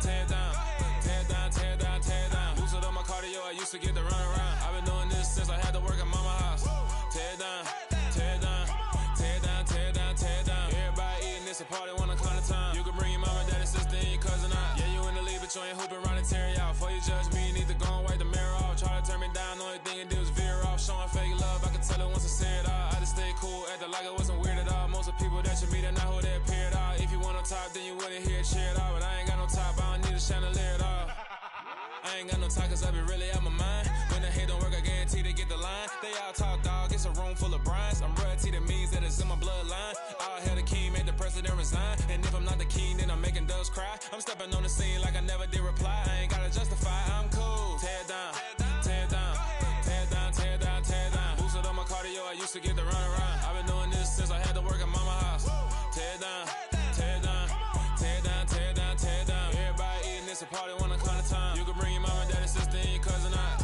tear it down, tear it down, tear it down, tear it down. Boosted up my cardio, I used to get to run around. I've been doing this since I had to work at mama house. Tear it down, tear it down, tear it down, tear it down, tear it down. Everybody eating, it's a party, wanna come to time. You can bring your mama, daddy, sister, and your cousin out. Yeah, you in the lead, but you ain't hooping around and tear out. Before you judge me, you need to go and wipe the mirror off. Try to turn me down, the only thing you do is veer off. Showing fake love, I can tell it once I see it all. I just stay cool, acting like I wasn't weird at all. Most of the people that you meet are not who they appear at all. If you want on top, then you wouldn't hear it cheer at all. But I ain't got no top, I don't need a chandelier at all. I ain't got no talk cause I be really out my mind. When the hate don't work, I guarantee they get the line. They all talk, dog, it's a room full of brines. I'm royalty, that means that it's in my bloodline. All hell the king, made the president resign. And if I'm not the king, then I'm making doves cry. I'm stepping on the scene like I never did reply. I ain't gotta justify, I'm cool. Tear it down, tear it down, tear it down, tear it down, tear it down. Boosted up my cardio, I used to get to run around. I've been doing this since I had to work at mama house. Tear it down, tear it down, tear it down, tear it down, tear it down. Everybody eating, it's a party, wanna come to time. You can bring your mama, daddy, sister, and your cousin out.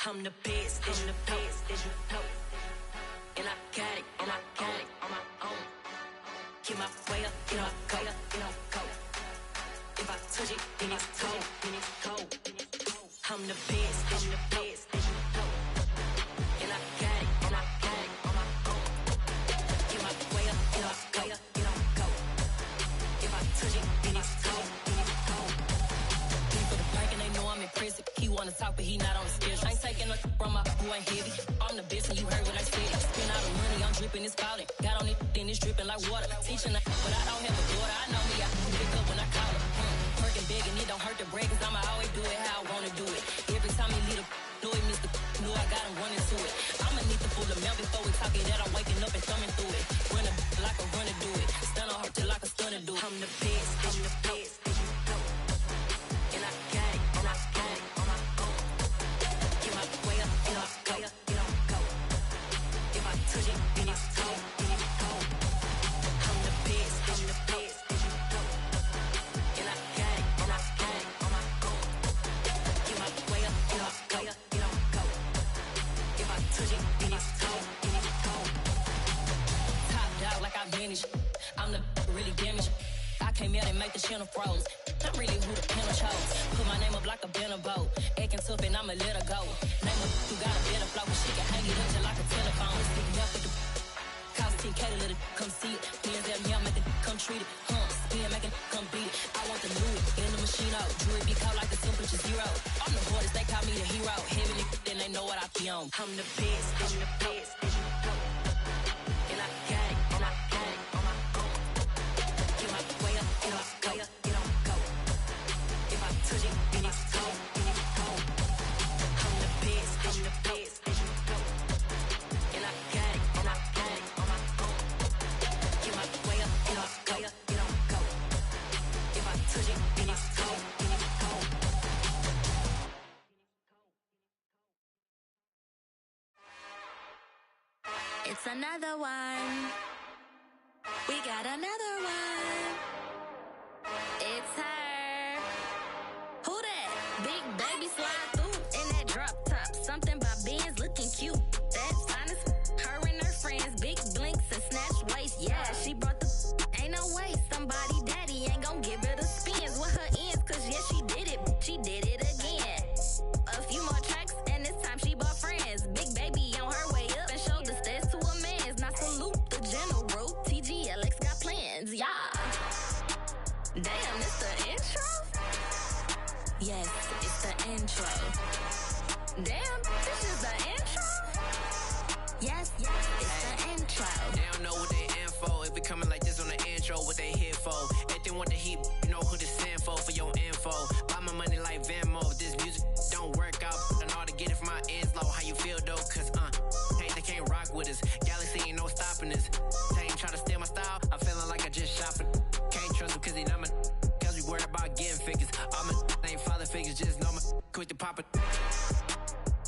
I'm the best, and you know. And I got it, on my own. Get my way up, get my go, go. If I touch it, then it's cold. I'm the best, and you know. And I got it, on my own. Get my way up, get my go. If I touch it, then it's cold. People the bank and they know I'm impressive. He wanna talk, but he not on the schedule. Ain't taking nothing from my boy ain't heavy. I'm the best, and you heard what I said. Spend all the money, I'm dripping, it's spouting. Got on it, then it's dripping like water. Teaching, but I don't have a daughter. I know me, I can pick up when I call her. Working big, and it don't hurt to break, cause I'ma always do it how I wanna do it. Every time he lead a know he missed the know I got him running to it. I'ma need the full amount before we talk it that I'm waking up and thumbing through it. Run a like a runner do it. Stun on her till like a stunner do it. I'm the best, and you know. And I got it, on my own. Get my way up, get my go. If I touch it, then it's cold. I'm the best, and you know. And I got it, on my own. Get my way up, get my go. If I touch it, then it's cold. Top dog like I manage. I'm the really damaged. I came out and make the channel froze. I'm really who the panel chose. Put my name up like a banner boat. Acting tough and I'ma let her go. Name up who got a better flow, but she can hang it up just like a telephone. Sticking up with the cost 10K to let it come see it. Hands at me, I make it come treat it. Spin, make it come beat it. I want the Louis in the machine out. Jewelry be caught like the temperature zero. I'm the hardest, they call me the hero. Heavy then they know what I be on. I'm the best, and you know. And I got it, on my own. Get my way up, get my go. If I touch it, then it's cold. I'm the best, and you know. And I got it, on my own. Get my way up, get my go. If I touch it, then it's cold. It's another one. We got another one. It's her. Who that? Big baby slide through in that drop top. Something by Benz looking cute. That's honest. Her and her friends, big blinks and snatch waist. Yeah, she brought the. Ain't no way somebody daddy ain't gon' give her the spins with her ends. Cause yeah, she did it. She did it again. A few more tracks and this time she bought friends. Big baby on her way up and showed the stairs to a man's. Now salute the general. TGLX got plans, yeah. Damn, it's the intro? Yes, it's the intro. Damn, this is the intro? Yes, it's the intro. They don't know what they in for. If it coming like this on the intro, what they here for? If they want the heat, you know who to send for your info. Buy my money like Venmo. If this music don't work out, and all to get it from my ends low. How you feel though? Cause hey, they can't rock with us. Galaxy ain't no stopping this. They ain't try to steal my style. I'm feeling like I just shot it. Can't trust him cause he not my. Cause we worried about getting figures. All my ain't father figures, just know my quick to pop it.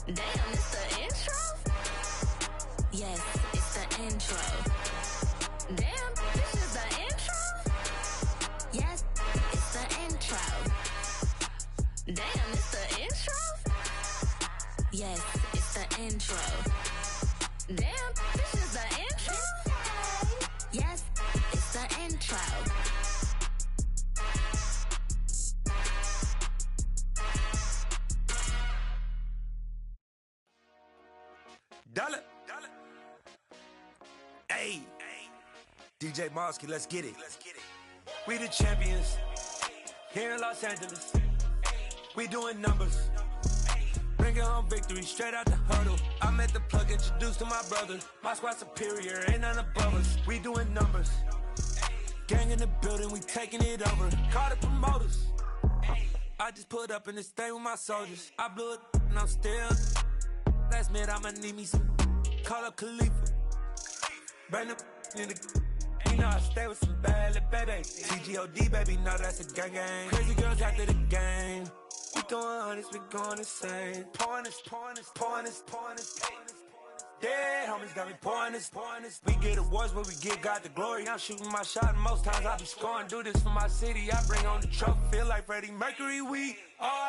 Damn, it's the intro? Yes, it's the intro. Damn, this is the intro? Yes, it's the intro. Damn, it's the intro? Yes, it's the intro. Damn, this is the intro? Yes, it's the intro. Dollar. Hey. DJ Mosky, let's get it. We the champions. Here in Los Angeles. We doing numbers. Bringing home victory straight out the huddle. I met the plug introduced to my brother. My squad superior, ain't none above us. We doing numbers. Gang in the building, we taking it over. Call the promoters. I just put up in this thing with my soldiers. I blew it and I'm still. Last minute I'ma need me some. Call up Khalifa. Bring up in the. You know I stay with some bad little baby. CGOD baby, know that's a gang gang. Crazy girls after the game. We going honest, we going insane. Pouring this. Dead homies got me pouring this. We get awards, but we give God the glory. I'm shooting my shot, and most times I be scoring. Do this for my city, I bring on the trophy. Feel like Freddie Mercury, we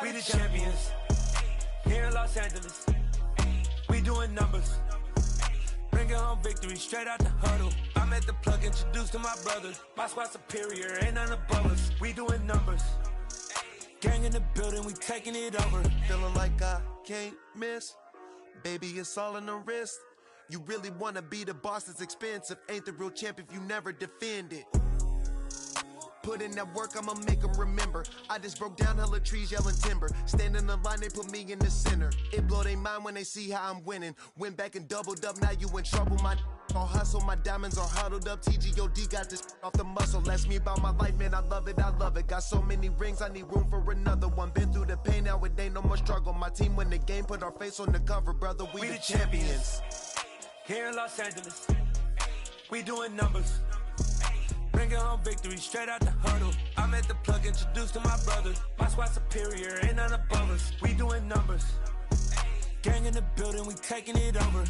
the champions. Here in Los Angeles. doing numbers. Bringing home victory straight out the huddle. I'm at the plug, introduced to my brothers. My squad superior, ain't none above us. We doing numbers. Gang in the building, we taking it over. Feeling like I can't miss. Baby, it's all in the wrist. You really wanna be the boss, it's expensive. Ain't the real champ if you never defend it. Put in that work, I'ma make them remember. I just broke down hella trees, yelling timber. Stand in the line, they put me in the center. It blow their mind when they see how I'm winning. Went back and doubled up, now you in trouble. My all hustle, my diamonds are huddled up. TGOD got this off the muscle. That's me about my life, man, I love it, I love it. Got so many rings, I need room for another one. Been through the pain, now it ain't no more struggle. My team win the game, put our face on the cover, brother, we the champions. Here in Los Angeles, we doing numbers. Bringing home victory straight out the huddle. I'm at the plug, introduced to my brothers. My squad superior, ain't none above us. We doing numbers. Gang in the building, we taking it over.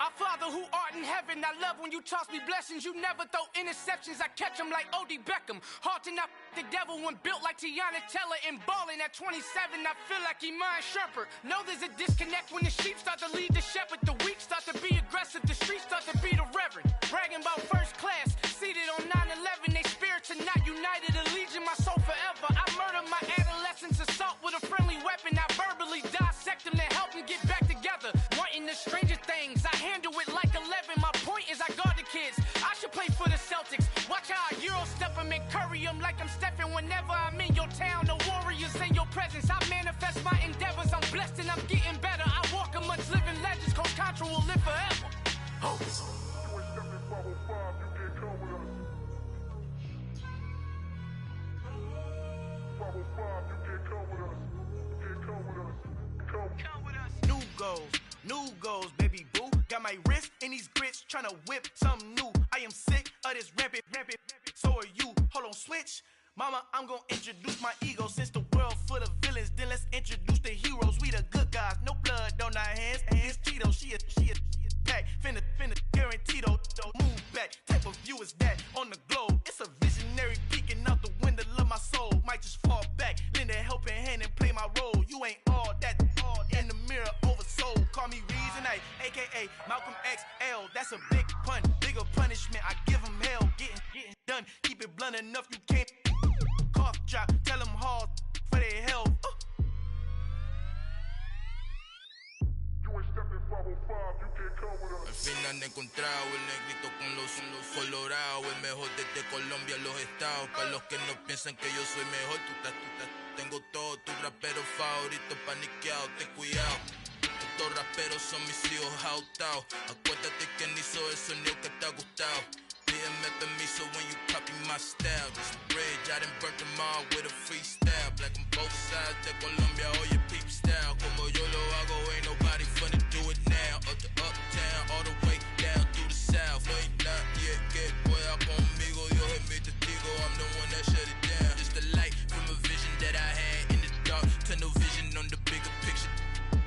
Our Father who art in heaven, I love when you toss me blessings. You never throw interceptions, I catch them like O.D. Beckham. Hard to not the devil when built like Tiana Teller and balling at 27. I feel like Iman Shumpert. Know there's a disconnect when the sheep start to lead the shepherd. The weak start to be aggressive, the streets start to be the reverend. Bragging about first class, seated on 9/11. They spirits are not united, a legion, my soul forever. I murder my adolescence, assault with a friendly weapon. I verbally dissect them to help them get back together. Wanting the stranger things, I handle it like 11. My point is I guard the kids. I should play for the Celtics. Watch how I Euro step them and curry them like I'm Stephen. Whenever I'm in your town, the Warriors in your presence. I manifest my endeavors. I'm blessed and I'm getting better. I walk amongst living legends. Coach Contra will live forever. Oh. New goals, baby boo. Got my wrist in these grits, tryna whip something new. I am sick of this rampant. So are you. Hold on, switch. Mama, I'm gonna introduce my ego. Since the world full of villains, then let's introduce the heroes. We the good guys, no blood on our hands. It's Tito, she a pack. Finna guaranteed, move back. Type of view is that on the globe? It's a visionary peeking out the window of my soul. Might just fall back, lend a helping hand and play my role. You ain't all that, all in the mirror oversold. Call me Reason A, aka Malcolm XL. That's a big pun, bigger punishment. I give him hell, getting done. Keep it blunt enough, you can't cough drop. Tell them hard for their health. Al fin han encontrado el negrito con los colorados, el mejor desde Colombia a los estados. Para los que no piensan que yo soy mejor, tengo todo, tus raperos favoritos paniqueados, ten cuidado. Estos raperos son mis hijos adoptados. Acuérdate que ni hizo el sonido que te ha gustado. Pídeme permiso when you copy my style. This bridge, I done burnt them all with a freestyle. Black on both sides de Colombia, oye peep style. Como yo lo hago, ain't nobody finna do it now. Up to uptown, all the way down through the south. No hay nadie que pueda conmigo, Dios es mi testigo. I'm the one that shut it down. Just the light from a vision that I had in the dark. Tunnel vision on the bigger picture.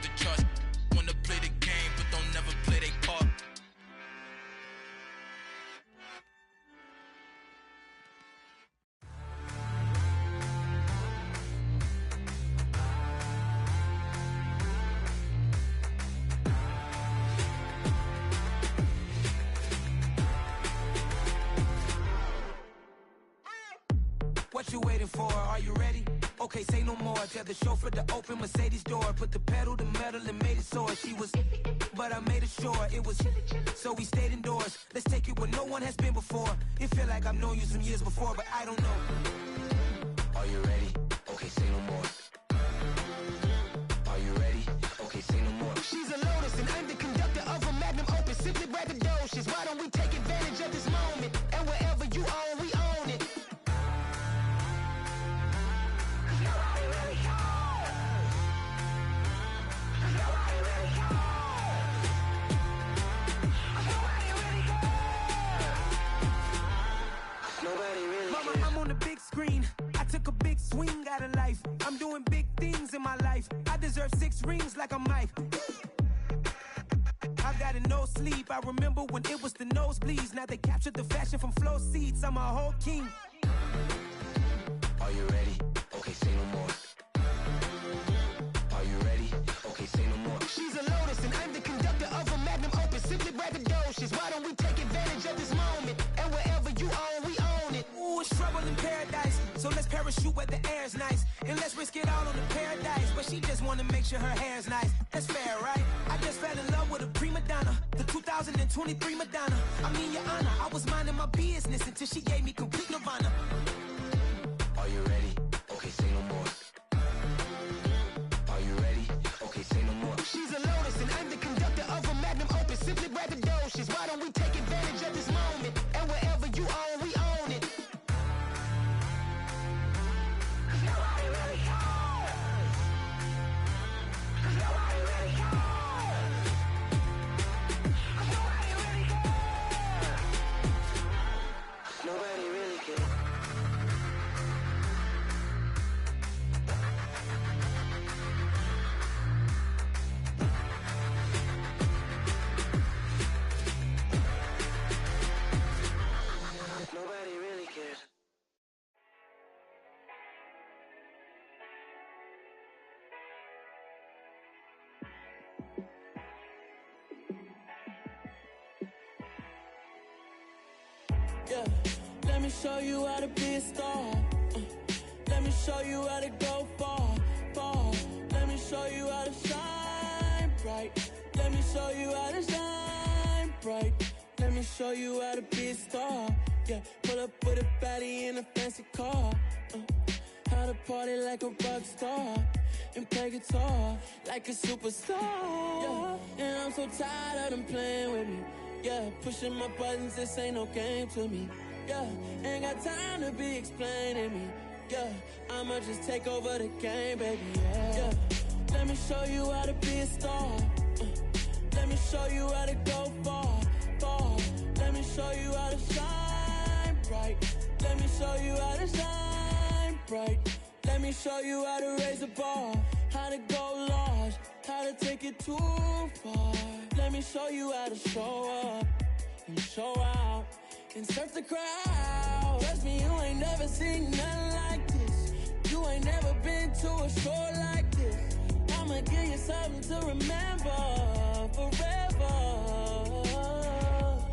The charts wanna play the game, but don't never play their part. What you waiting for? Are you ready? Okay, say no more. Tell the chauffeur to open Mercedes door. Put the pedal to metal and made it soar. She was, but I made it sure it was. So we stayed indoors. Let's take it where no one has been before. It feel like I've known you some years before, but I don't know. Are you ready? Okay, say no more. Are you ready? Okay, say no more. She's a lotus and I'm I might. I got no sleep. I remember when it was the nosebleeds. Now they captured the fashion from flow seats. I'm a whole king. Are you ready? Okay, say no more. Are you ready? Okay, say no more. She's a lotus and I'm the conductor of a magnum opus. Simply braggadocious. Why don't we take advantage of this moment? And wherever you own, we own it. Ooh, it's trouble in paradise. So let's parachute where the air's nice. And let's risk it all on the paradise. But she just wanna make sure her hair's nice. That's fair, right? I just fell in love with a prima donna. The 2023 Madonna. I mean, your honor, I was minding my business until she gave me complete nirvana. Are you ready? Okay, say no more. Are you ready? Okay, say no more. She's a lotus and I'm the conductor of a magnum opus. Simply braggadocious. Why don't we take advantage of this moment? And wherever you own, we own it. Cause nobody really cares. Cause nobody really cares. Cause nobody really cares. Nobody really cares. Nobody really cares. Yeah, let me show you how to be a star. Let me show you how to go far, far. Let me show you how to shine bright. Let me show you how to shine bright. Let me show you how to be a star. Yeah, pull up with a baddie in a fancy car. How to party like a rock star and play guitar like a superstar. Yeah, and I'm so tired of them playing with me. Yeah, pushing my buttons, this ain't no game to me. Yeah, ain't got time to be explaining me. Yeah, I'ma just take over the game, baby. Yeah, let me show you how to be a star. Let me show you how to go far, far. Let me show you how to shine bright. Let me show you how to shine bright. Let me show you how to raise the bar, how to go large, how to take it too far. Let me show you how to show up and show out and surf the crowd. Trust me, you ain't never seen nothing like this. You ain't never been to a show like this. I'ma give you something to remember forever.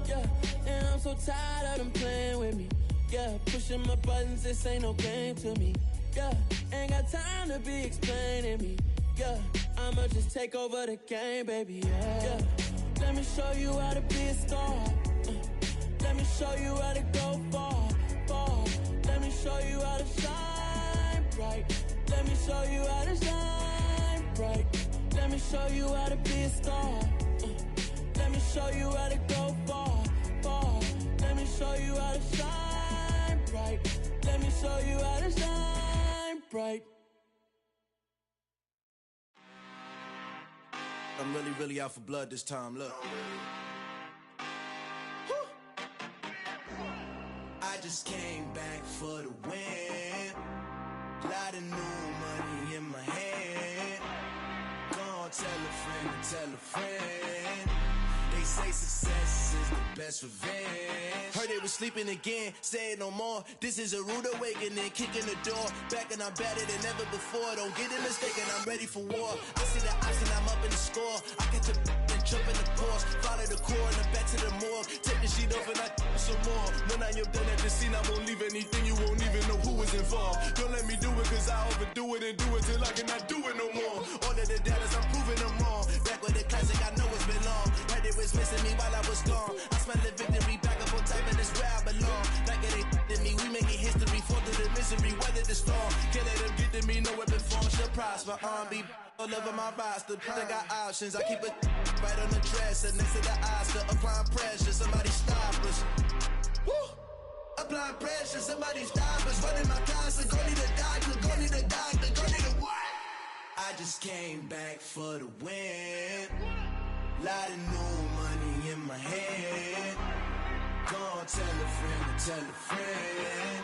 Yeah, and I'm so tired of them playing with me. Yeah, pushing my buttons, this ain't no game to me. Yeah, ain't got time to be explaining me. Yeah, I'ma just take over the game, baby. Yeah, let me show you how to be a star. Let me show you how to go far, far. Let me show you how to shine bright. Let me show you how to shine bright. Let me show you how to be a star. Let me show you how to go far, far. Let me show you how to shine bright. Let me show you how to shine bright. I'm really out for blood this time, look. I just came back for the win. Lot of new money in my hand. Gonna tell a friend to tell a friend. They say success is the best revenge. Heard they was sleeping again, say it no more. This is a rude awakening, kicking the door. Back and I'm better than ever before. Don't get it mistaken, I'm ready for war. I see the option, I'm up in the score. I catch a and jump in the course. Follow the core and the back to the morgue. Take the sheet off and I some more. When I am done at the scene, I won't leave anything. You won't even know who was involved. Don't let me do it cause I overdo it and do it till I cannot do it no more. All of the doubters, I'm proving them wrong. Back with the classic, I know it's been long. Heard it was missing me while I was gone. I smell the victory back up on top and it's where I belong. Like it ain't to me, we making history. Fall through the misery, weather the storm. Can't let them get to me, no weapon form should prosper. Be all over my roster, I got options. I keep it right on the dresser, next to the Oscar. Applying pressure, somebody stop us. Woo! Applying pressure, somebody stop us. Running my closet, go need a doctor, go need a doctor, go need a what? I just came back for the win. Lot of new money in my hand. Gonna tell a friend to tell a friend.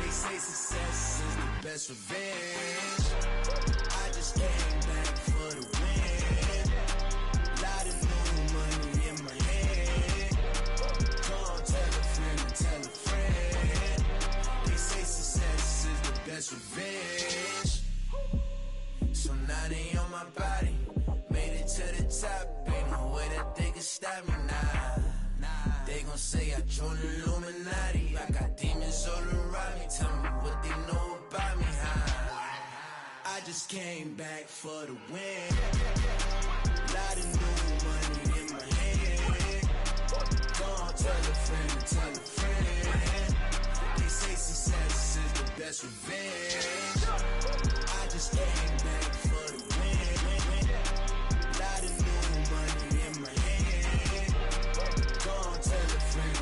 They say success is the best revenge. I just came back for the win. say I joined the Illuminati. I got demons all around me. Tell me what they know about me, I just came back for the win. Lot of new money in my hand. Go on, tell a friend, tell a friend. They say success is the best revenge. I just came back for the win. Lot of new money in my hand. Go on, tell a friend.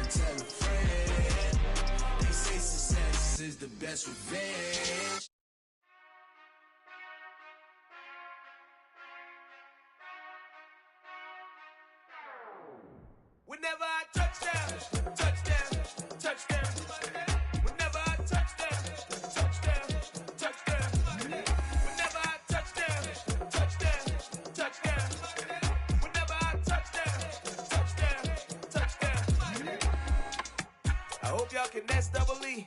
They say success is the best revenge. Whenever I touchdown, touchdown, touchdown. Whenever I touchdown, touchdown, touchdown. Whenever I touchdown, touchdown, touchdown. Whenever I touchdown, touchdown, touchdown. I hope y'all can nest double E,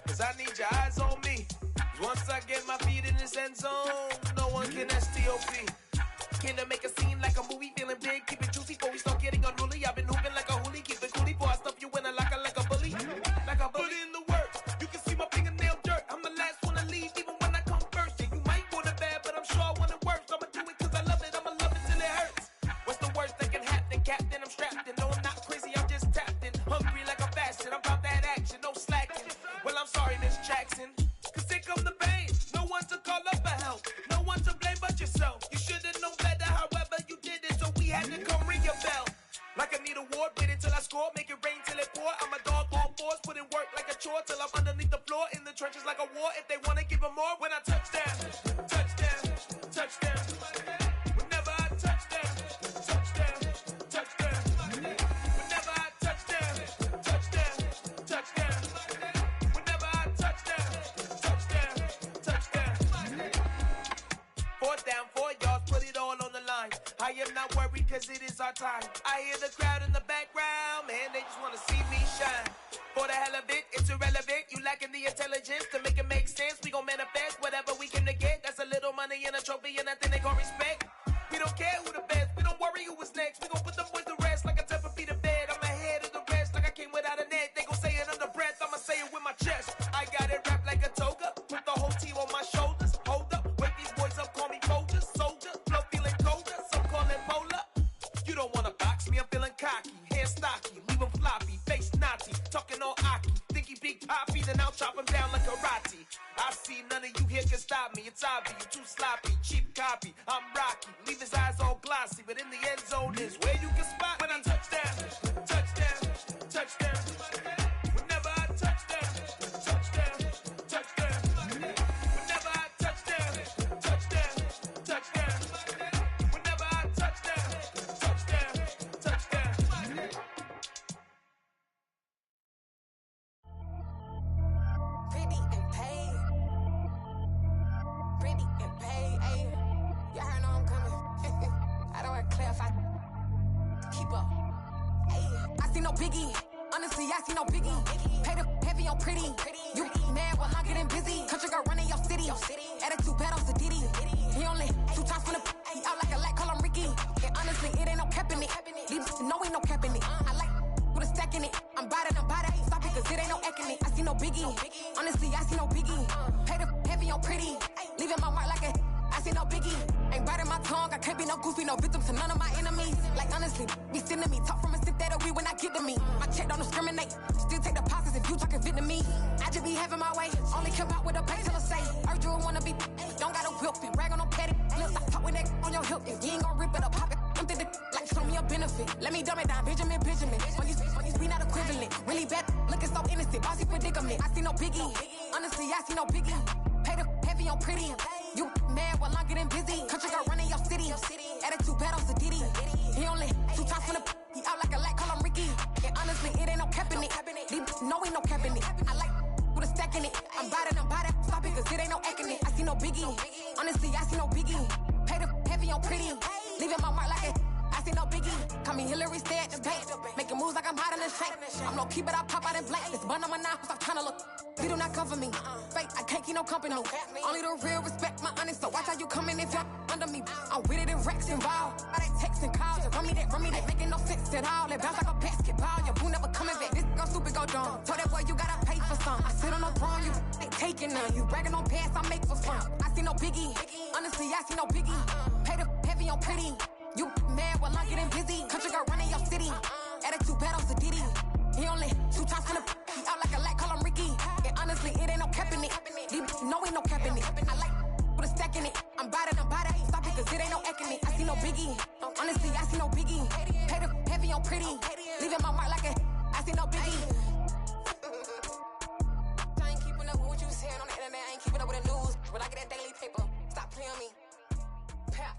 cause I need your eyes on me. Once I get my feet in this end zone, no one can STOP. Came to make a scene like a movie, feeling big, keep it juicy before we start getting unruly. I've been hooping like a hoolie, keep it coolie before I stuff you in a locker like a bully. Like a bully. Put in the work, you can see my fingernail dirt. I'm the last one to leave, even when I come first. Yeah, you might want it bad, but I'm sure I want it worse. I'ma do it cause I love it, I'ma love it till it hurts. What's the worst that can happen, Captain? I'm strapped in, no I'm not crazy, I'm just tapped in. Hungry like I'm fasting, I'm about that action, no slacking. Well, I'm sorry, Miss Jackson, cause here come the pain. No one to call up for help, no one to blame but yourself. You should've known better, however you did it, so we had to come ring your bell. Like I need a ward, wait until I score, make it rain till it pour. I'm a dog on fours, put in work like a chore till I'm underneath the floor, in the trenches like a war. If they wanna give them more, when I touchdown, touchdown, touchdown. Whenever I touchdown, touchdown, touchdown. Whenever I touchdown, touchdown, touchdown. Whenever I touchdown, touchdown, touchdown. 4th down, 4 yards, put it all on the line. I am not worried cause it is our time. I hear the crowd in the background, man, they just wanna see me shine. For the hell of it, it's irrelevant. You lacking the intelligence to make it make sense. We gon' manifest whatever we came to get. That's a little money and a trophy and nothing they gon' respect. We don't care who the best, we don't worry who was next. We gon' put them boys to rest like a temper feet of bed. I'm ahead of the rest like I came without a net. They gon' say it under breath, I'ma say it with my chest. I got it wrapped like a toga, put the whole team on my shoulders. Hold up, wake these boys up, call me Folger, soldier. Flow feeling colder, some call it polar. You don't wanna box me, I'm feeling cocky. Hair stocky, leave him floppy, face naughty. Talking all aki, think he big poppy, then I'll chop him down like karate. I see none of you here can stop me. It's obvious, you too sloppy, cheap copy. I'm Rocky, leave his eyes all glossy, but in the end zone is where you can spot when I touchdown, touchdown, touchdown. Whenever I touchdown, touchdown, touchdown. Whenever I touchdown, touchdown, touchdown. Whenever I touchdown, touchdown, touchdown. Pretty and paid. Pretty and paid, ayy. Y'all heard know I'm coming. I don't want to clarify. Keep up. Ayy. I see no biggie. Honestly, I see no biggie. Pay the heavy on pretty. You mad while I'm getting busy. Country girl running your city. Attitude bad on Sadidi. He only 2 times from the he out like a light, call him Ricky. And honestly, it ain't no cap in it. These know ain't no cap in it. I like with a stack in it. I'm by that. Stop it, cause it ain't no acting it. I see no biggie. Honestly, I see no biggie. Pay the heavy on pretty. Leaving my mark like a I see no biggie. Ain't biting my tongue. I can't be no goofy, no victim to none of my enemies. Like honestly, be sending me talk from a sit that we when I get to me. My check don't discriminate. Still take deposits if you talking Vietnamese. I just be having my way. Only care about what a pay teller say. Urge you wanna be. Don't got a whip and rag on no petty. Look, I talk with that on your hip. If you ain't gon' rip it up, pop it. Empty the like show me a benefit. Let me dumb it down, Benjamin. On these we not equivalent. Really bad, looking so innocent. Bossy predicament. I see no biggie. Honestly, I see no biggie. Pay the heavy on pretty. You mad while I'm getting busy. Country girl running your city. Attitude bad on Sadidi. He only 2 times from the he out like a light, call him Ricky. And honestly, it ain't no cap in it. These know ain't no cap in it. I like with a stack in it. I'm by that. Stop it, cause it ain't no acting it. I see no biggie. Honestly, I see no biggie. Pay the heavy on pretty. Leaving my mark like a I see no biggie. Call me Hillary, stay at the bank. Making moves like I'm hiding in shank. I'm low key, but I pop out in blank. This bun on my knife, stop trying to look. They do not cover me. Fake, I can't keep no company. Only the real respect my honest. So watch how you coming if you're under me. I'm with it in Rex involved. I they text and calls. Run me that. Making no sense at all. They bounce like a basketball. Your boo never coming back. I sit on the throne, you ain't taking none. You bragging on past, I make for fun. I see no biggie. Honestly, I see no biggie. Pay the heavy on pretty. You mad while I'm getting busy. Country girl running your city. Attitude bad on Diddy. He only 2 times from the he out like a light, call him Ricky. And honestly, it ain't no cap in it. No, ain't no cap in it. I like with a stack in it. I'm bad. Stop it, cause it ain't no eck in it. I see no biggie. Honestly, I see no biggie. Pay the heavy on pretty. Leaving my mark like a I see no biggie. I ain't keeping up with what you saying on the internet. I ain't keeping up with the news. When I get that daily paper, stop playing me. Pap.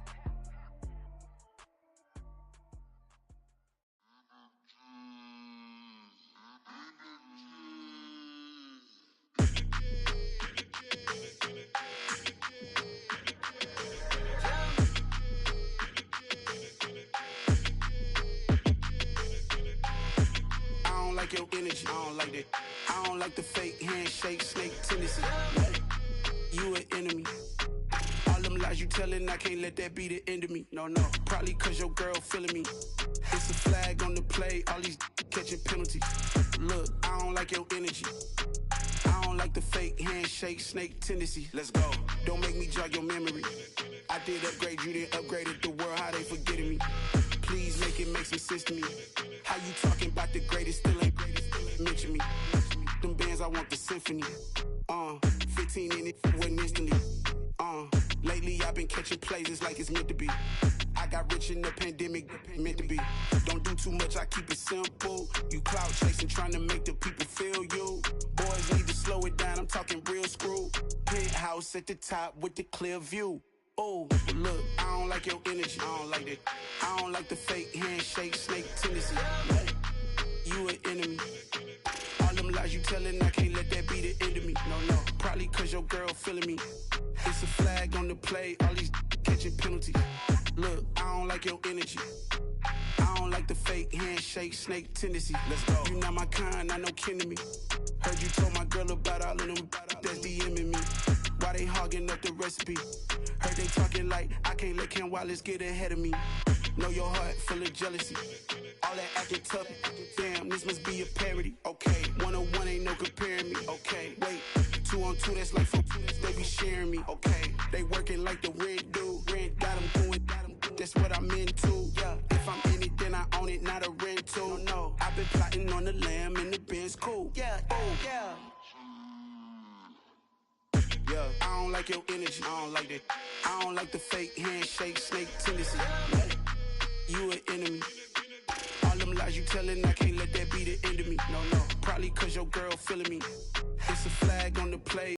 Like your energy, I don't like that. I don't like the fake handshake, snake tendency. You an enemy. All them lies you telling, I can't let that be the end of me. No, probably cause your girl feeling me. It's a flag on the play, all these catching penalties. Look, I don't like your energy. I don't like the fake handshake, snake tendency. Let's go. Don't make me jog your memory. I did upgrade, you didn't upgrade it. The world, how they forgetting me. Please make it make some sense to me. How you talking about the greatest, still ain't mention me. Them bands, I want the symphony. 15 in it, wasn't instantly. Lately I've been catching plays, it's like it's meant to be. I got rich in the pandemic, meant to be. Don't do too much, I keep it simple. You clout chasing, trying to make the people feel you. Boys need to slow it down, I'm talking real screw. Penthouse at the top with the clear view. Oh, look, I don't like your energy. I don't like that. I don't like the fake handshake, snake tendency. You an enemy. All them lies you telling, I can't let that be the end of me. No, probably cause your girl feeling me. It's a flag on the play, all these catching penalties. Look, I don't like your energy. I don't like the fake handshake, snake tendency. Let's go. You not my kind, I know kin to me. Heard you told my girl about all of them that's DMing me. Why they hogging up the recipe? Heard they talking like I can't let Ken Wallace get ahead of me. Know your heart full of jealousy. All that acting tough. Damn, this must be a parody. Okay, 101 ain't no comparing me. Okay, wait, 2 on 2 that's like 4. They be sharing me. Okay, they working like the rent do. Rent got them going. That's what I'm into. Yeah, if I'm in it, then I own it, not a rental. No, I've been plotting on the lamb and the Benz cool. Yeah, yeah. Yeah, I don't like your energy. I don't like that. I don't like the fake handshake, snake tendency. You an enemy. All them lies you telling, I can't let that be the end of me. No, probably cause your girl feeling me. It's a flag on the play.